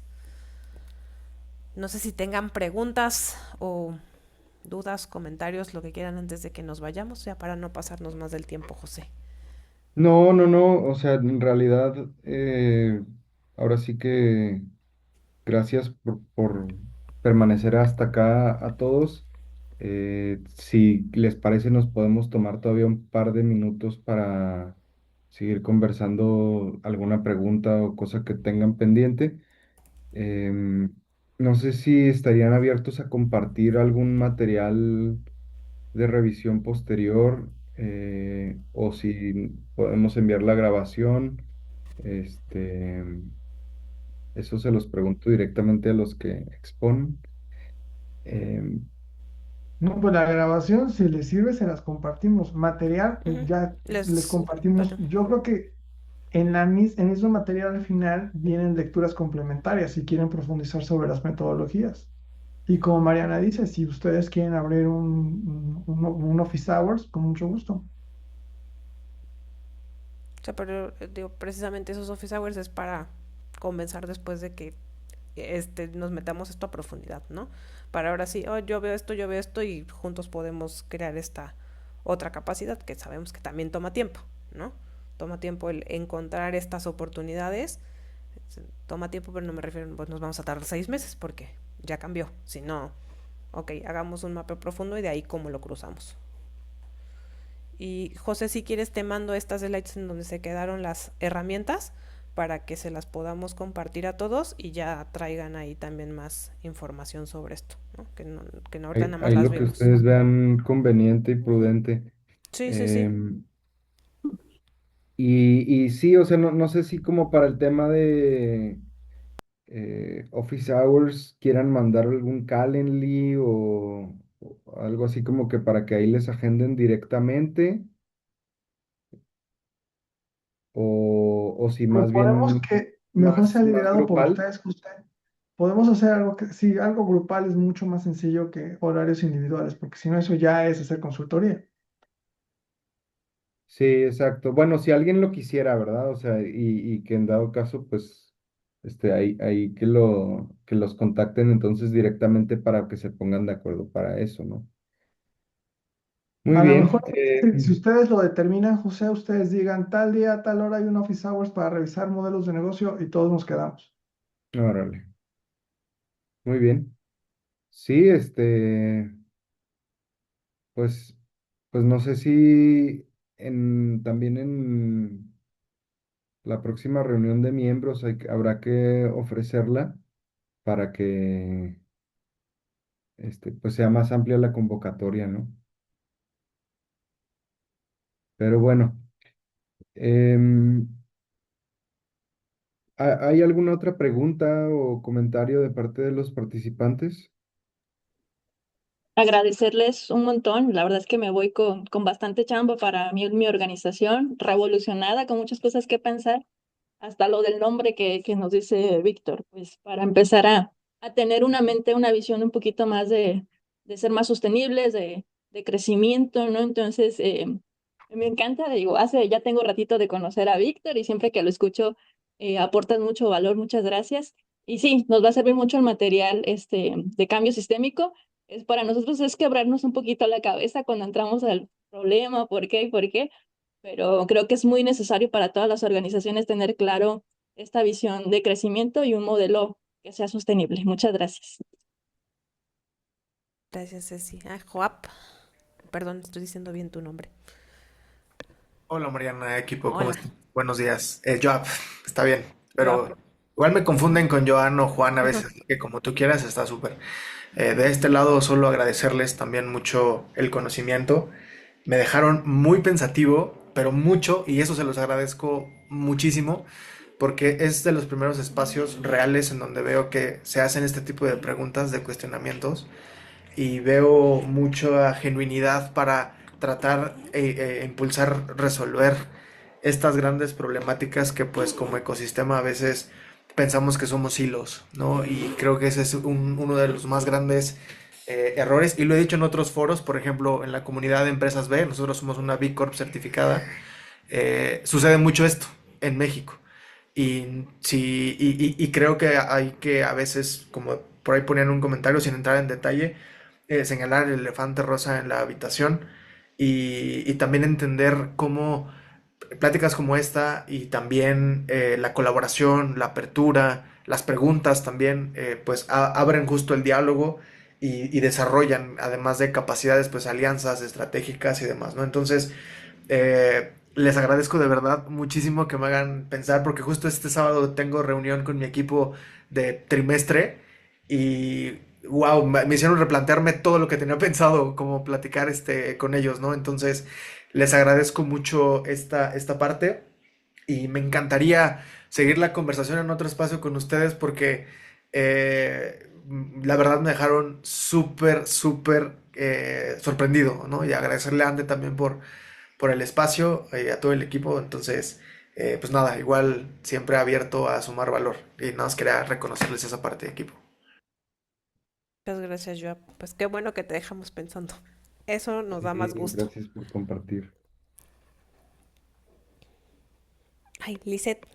No sé si tengan preguntas o dudas, comentarios, lo que quieran antes de que nos vayamos, ya para no pasarnos más del tiempo, José. No, no, no, o sea, en realidad, ahora sí que gracias por permanecer hasta acá a todos. Si les parece, nos podemos tomar todavía un par de minutos para seguir conversando alguna pregunta o cosa que tengan pendiente. Em, no sé si estarían abiertos a compartir algún material de revisión posterior, o si podemos enviar la grabación. Este, eso se los pregunto directamente a los que exponen. Em, No, pues la grabación, si les sirve, se las compartimos. Material, pues Ujú. ya les Les... compartimos. Bueno, Yo creo que en ese material al final vienen lecturas complementarias si quieren profundizar sobre las metodologías. Y como Mariana dice, si ustedes quieren abrir un office hours, con mucho gusto. o sea, pero digo, precisamente esos office hours es para comenzar después de que nos metamos esto a profundidad, ¿no? Para ahora sí, oh, yo veo esto y juntos podemos crear esta otra capacidad que sabemos que también toma tiempo, ¿no? Toma tiempo el encontrar estas oportunidades, toma tiempo, pero no me refiero, pues nos vamos a tardar 6 meses porque ya cambió. Si no, ok, hagamos un mapa profundo y de ahí cómo lo cruzamos. Y José, si quieres te mando estas slides en donde se quedaron las herramientas para que se las podamos compartir a todos y ya traigan ahí también más información sobre esto, ¿no? Que no ahorita ahí, nada más ahí las lo que vimos. ustedes vean conveniente y prudente. Sí, sí, sí. Em, y sí, o sea, no, no sé si como para el tema de office hours quieran mandar algún Calendly o algo así como que para que ahí les agenden directamente, o si más Proponemos bien que mejor sea más liderado por grupal. ustedes, José. Podemos hacer algo que, sí, algo grupal es mucho más sencillo que horarios individuales, porque si no, eso ya es hacer consultoría. Sí, exacto. Bueno, si alguien lo quisiera, ¿verdad? O sea, y que en dado caso, pues, ahí que los contacten entonces directamente para que se pongan de acuerdo para eso, ¿no? Muy A lo mejor, bien. si ustedes lo determinan, José, ustedes digan tal día, tal hora hay un office hours para revisar modelos de negocio y todos nos quedamos. Órale. Muy bien. Sí, pues, pues no sé si también en la próxima reunión de miembros habrá que ofrecerla para que pues sea más amplia la convocatoria, ¿no? Pero bueno, em, ¿hay alguna otra pregunta o comentario de parte de los participantes? Agradecerles un montón. La verdad es que me voy con bastante chamba para mi organización, revolucionada, con muchas cosas que pensar, hasta lo del nombre que nos dice Víctor, pues para empezar a tener una mente, una visión un poquito más de ser más sostenibles, de de crecimiento, ¿no? Entonces, me encanta, digo, ya tengo ratito de conocer a Víctor y siempre que lo escucho, aportas mucho valor, muchas gracias. Y sí, nos va a servir mucho el material de cambio sistémico. Para nosotros es quebrarnos un poquito la cabeza cuando entramos al problema, por qué y por qué, pero creo que es muy necesario para todas las organizaciones tener claro esta visión de crecimiento y un modelo que sea sostenible. Muchas gracias. Gracias, Ceci. Ah, Joap. Perdón, estoy diciendo bien tu nombre. Hola Mariana, equipo, ¿cómo Hola, están? Buenos días. Joab, está bien, Joap. pero igual me confunden con Joan o Juan a veces, así que como tú quieras, está súper. De este lado, solo agradecerles también mucho el conocimiento. Me dejaron muy pensativo, pero mucho, y eso se los agradezco muchísimo, porque es de los primeros espacios reales en donde veo que se hacen este tipo de preguntas, de cuestionamientos, y veo mucha genuinidad para tratar impulsar, resolver estas grandes problemáticas que pues como ecosistema a veces pensamos que somos hilos, ¿no? Y creo que ese es uno de los más grandes errores, y lo he dicho en otros foros, por ejemplo, en la comunidad de Empresas B, nosotros somos una B Corp certificada, sucede mucho esto en México. Y, sí, y creo que hay que a veces, como por ahí ponían un comentario sin entrar en detalle, señalar el elefante rosa en la habitación, y también entender cómo pláticas como esta y también la colaboración, la apertura, las preguntas también, pues abren justo el diálogo y desarrollan, además de capacidades, pues alianzas estratégicas y demás, ¿no? Entonces, les agradezco de verdad muchísimo que me hagan pensar, porque justo este sábado tengo reunión con mi equipo de trimestre y wow, me hicieron replantearme todo lo que tenía pensado, como platicar con ellos, ¿no? Entonces, les agradezco mucho esta parte, y me encantaría seguir la conversación en otro espacio con ustedes porque la verdad me dejaron súper, súper sorprendido, ¿no? Y agradecerle a Ande también por el espacio y a todo el equipo. Entonces, pues nada, igual siempre abierto a sumar valor, y nada más quería reconocerles esa parte de equipo. Muchas gracias, Joap. Pues qué bueno que te dejamos pensando. Eso nos da más gusto. Gracias por compartir. Ay, Lisette.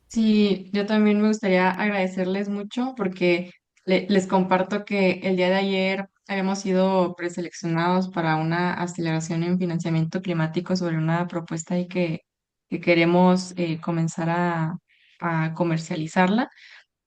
Sí, yo también me gustaría agradecerles mucho porque les comparto que el día de ayer habíamos sido preseleccionados para una aceleración en financiamiento climático sobre una propuesta y que queremos comenzar a comercializarla.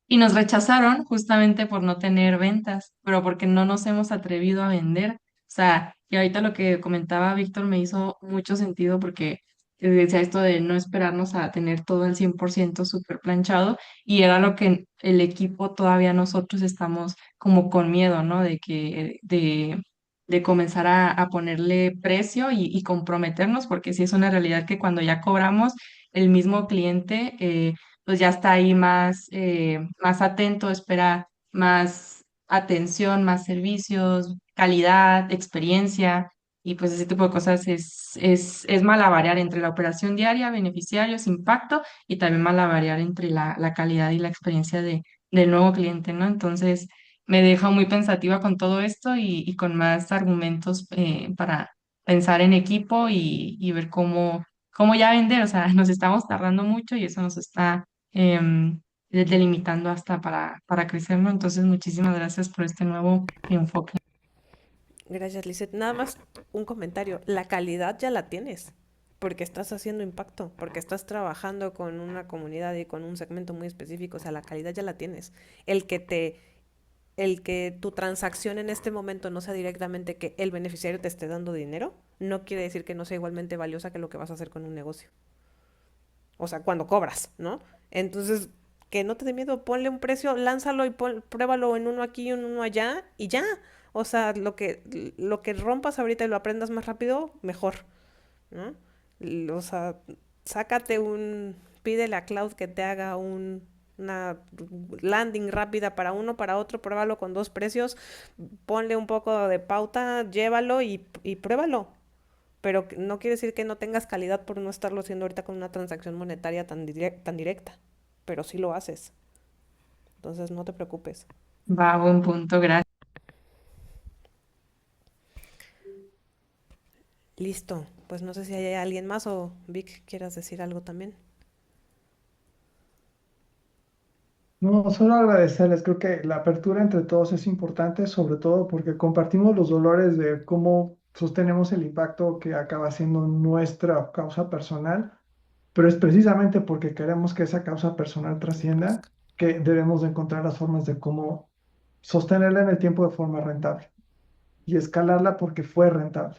Y nos rechazaron justamente por no tener ventas, pero porque no nos hemos atrevido a vender. O sea, y ahorita lo que comentaba Víctor me hizo mucho sentido porque decía esto de no esperarnos a tener todo al 100% súper planchado y era lo que el equipo todavía nosotros estamos como con miedo, ¿no? De comenzar a ponerle precio y comprometernos, porque sí es una realidad que cuando ya cobramos, el mismo cliente pues ya está ahí más atento, espera más atención, más servicios, calidad, experiencia, y pues ese tipo de cosas es malabarear entre la operación diaria, beneficiarios, impacto, y también malabarear entre la calidad y la experiencia del nuevo cliente, ¿no? Entonces, me deja muy pensativa con todo esto y con más argumentos para pensar en equipo y ver cómo ya vender, o sea, nos estamos tardando mucho y eso nos está delimitando hasta para crecer, ¿no? Entonces, muchísimas gracias por este nuevo enfoque. Gracias, Lisette. Nada más un comentario. La calidad ya la tienes, porque estás haciendo impacto, porque estás trabajando con una comunidad y con un segmento muy específico. O sea, la calidad ya la tienes. El que te, el que tu transacción en este momento no sea directamente que el beneficiario te esté dando dinero, no quiere decir que no sea igualmente valiosa que lo que vas a hacer con un negocio. O sea, cuando cobras, ¿no? Entonces, que no te dé miedo, ponle un precio, lánzalo y pruébalo en uno aquí y en uno allá y ya. O sea, lo que rompas ahorita y lo aprendas más rápido, mejor, ¿no? O sea, sácate pídele a Cloud que te haga una landing rápida para uno, para otro, pruébalo con dos precios, ponle un poco de pauta, llévalo y pruébalo, pero no quiere decir que no tengas calidad por no estarlo haciendo ahorita con una transacción monetaria tan directa, pero sí lo haces, entonces no te preocupes. Va, buen punto, gracias. Listo. Pues no sé si hay alguien más o Vic quieras decir algo también. No, solo agradecerles. Creo que la apertura entre todos es importante, sobre todo porque compartimos los dolores de cómo sostenemos el impacto que acaba siendo nuestra causa personal, pero es precisamente porque queremos que esa causa personal trascienda que debemos de encontrar las formas de cómo sostenerla en el tiempo de forma rentable y escalarla porque fue rentable.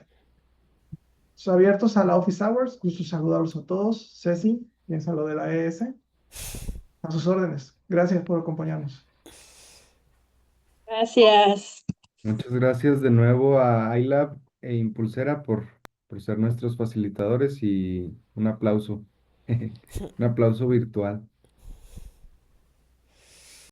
Abiertos a la Office Hours, gusto saludarlos a todos. Ceci, piensa lo de la ES, a sus órdenes. Gracias por acompañarnos. Gracias. Muchas gracias de nuevo a iLab e Impulsera por ser nuestros facilitadores y un aplauso, un aplauso virtual.